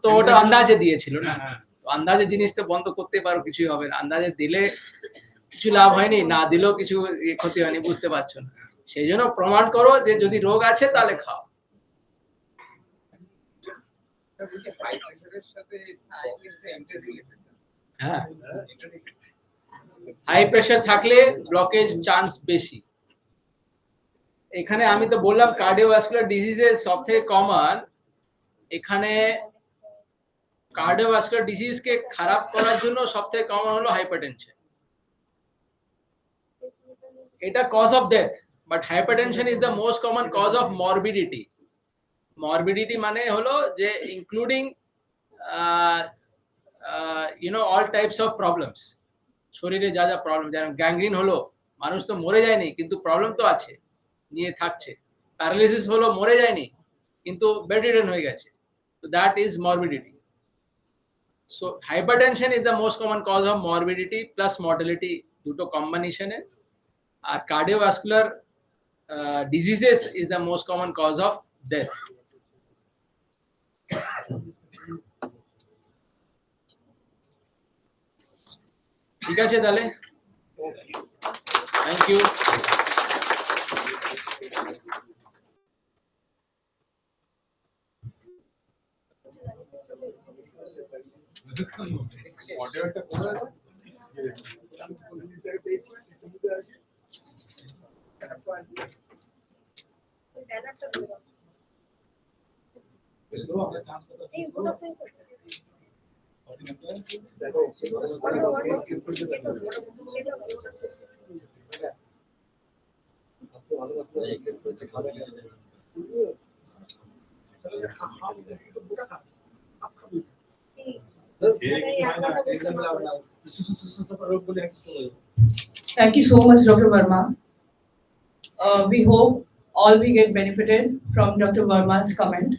তো ওটা আন্দাজে দিয়েছিল না, তো আন্দাজে জিনিস তো বন্ধ করতে পারো, কিছুই হবে না. আন্দাজে দিলে কিছু লাভ হয়নি, না দিলেও কিছু ক্ষতি হয়নি, বুঝতে পারছো না. সেই জন্য প্রমাণ করো যে যদি রোগ আছে তাহলে খাও. হ্যাঁ, হাই প্রেসার থাকলে ব্লকেজ চান্স বেশি. এখানে আমি তো বললাম কার্ডিওভাস্কুলার ডিজিজেস সবথেকে কমন. এখানে কার্ডিওভাস্কুলার ডিজিজকে খারাপ করার জন্য সবথেকে কমন হলো হাইপারটেনশন. এটা cause of death, but hypertension is the most common cause of morbidity. Morbidity মানে হলো যে including all types of problems. শরীরে যা যা প্রবলেম, যেমন গ্যাংগ্রিন হলো, মানুষ তো মরে যায়নি কিন্তু প্রবলেম তো আছে, নিয়ে থাকছে. প্যারালিসিস হলো, মরে যায়নি কিন্তু বেডরিডেন হয়ে গেছে. So that is morbidity. So hypertension is the most common cause of morbidity plus mortality দুটো combination A. R cardiovascular diseases is the most common cause of death. ঠিক আছে তাহলে, থ্যাংক ইউ। ব্যানারটা দিয়ে দাও। এই ওটা প্রিন্ট করতে Thank you so much, Dr. Verma. We hope all we get benefited from Dr. Verma's comment.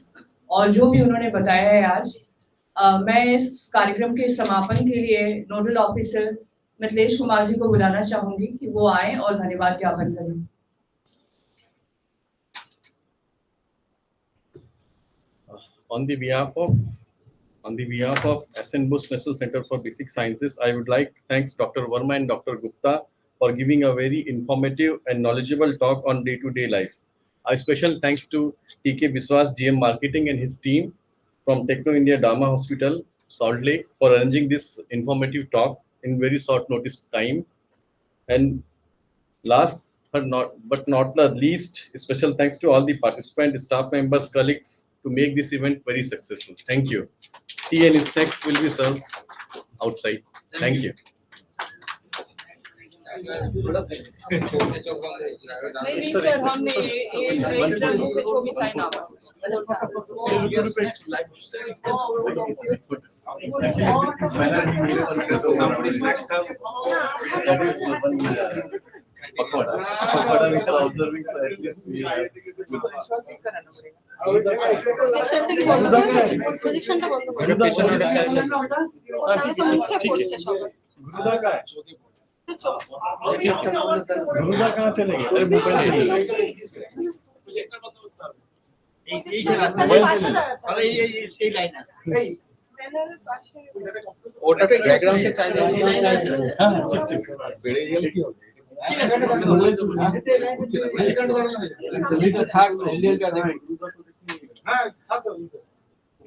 और जो भी उन्होंने बताया है आज, मैं इस कार्यक्रम के समापन के लिए नोडल ऑफिसर मिथिलेश कुमार जी को बुलाना चाहूंगी कि वो आए और धन्यवाद ज्ञापन करें। On the behalf of SN Bush National Center for Basic Sciences, I would like to thank Dr. Verma and Dr. Gupta for giving a very informative and knowledgeable talk on day-to-day life. A special thanks to TK Biswas, GM Marketing, and his team from Techno India Dharma Hospital, Salt Lake, for arranging this informative talk in very short notice time. And last but not the least, special thanks to all the participants, staff members, colleagues to make this event very successful. Thank you. Tea and snacks will be served outside. Thank you. नहीं sir, हमने ये जो भी था ना Pakoda we are observing, so at least we are প্রজেকশনটা কি বন্ধ করে দেব? প্রজেকশনটা বন্ধ করে দেব। তাহলে তো মুখে পড়ছে সবার। गुरुदा कहाँ चले गए? अरे मोबाइल चले गए। ওটা ব্যাকগ্রাউন্ডে চাই না। हाँ ठीक ठीक। बेड़े ये लिखी हो गई। जल्दी से थाक एलडीएल का देखो। हाँ था तो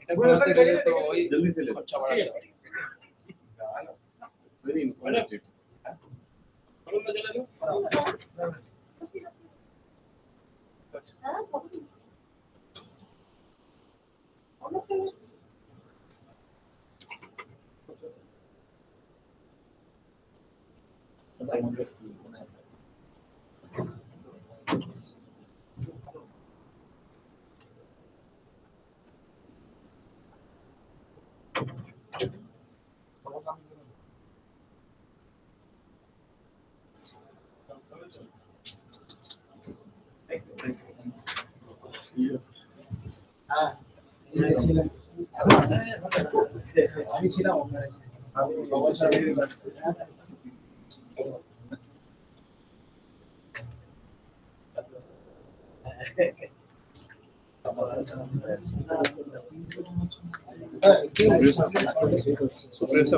এটা করতে গেলে তো ওই जल्दी से ले। খরচা বাড়া যাবে। It's very informative. আমি ছিলাম ওখানে। আমি বাবা সাহেবের কাছে Supresa.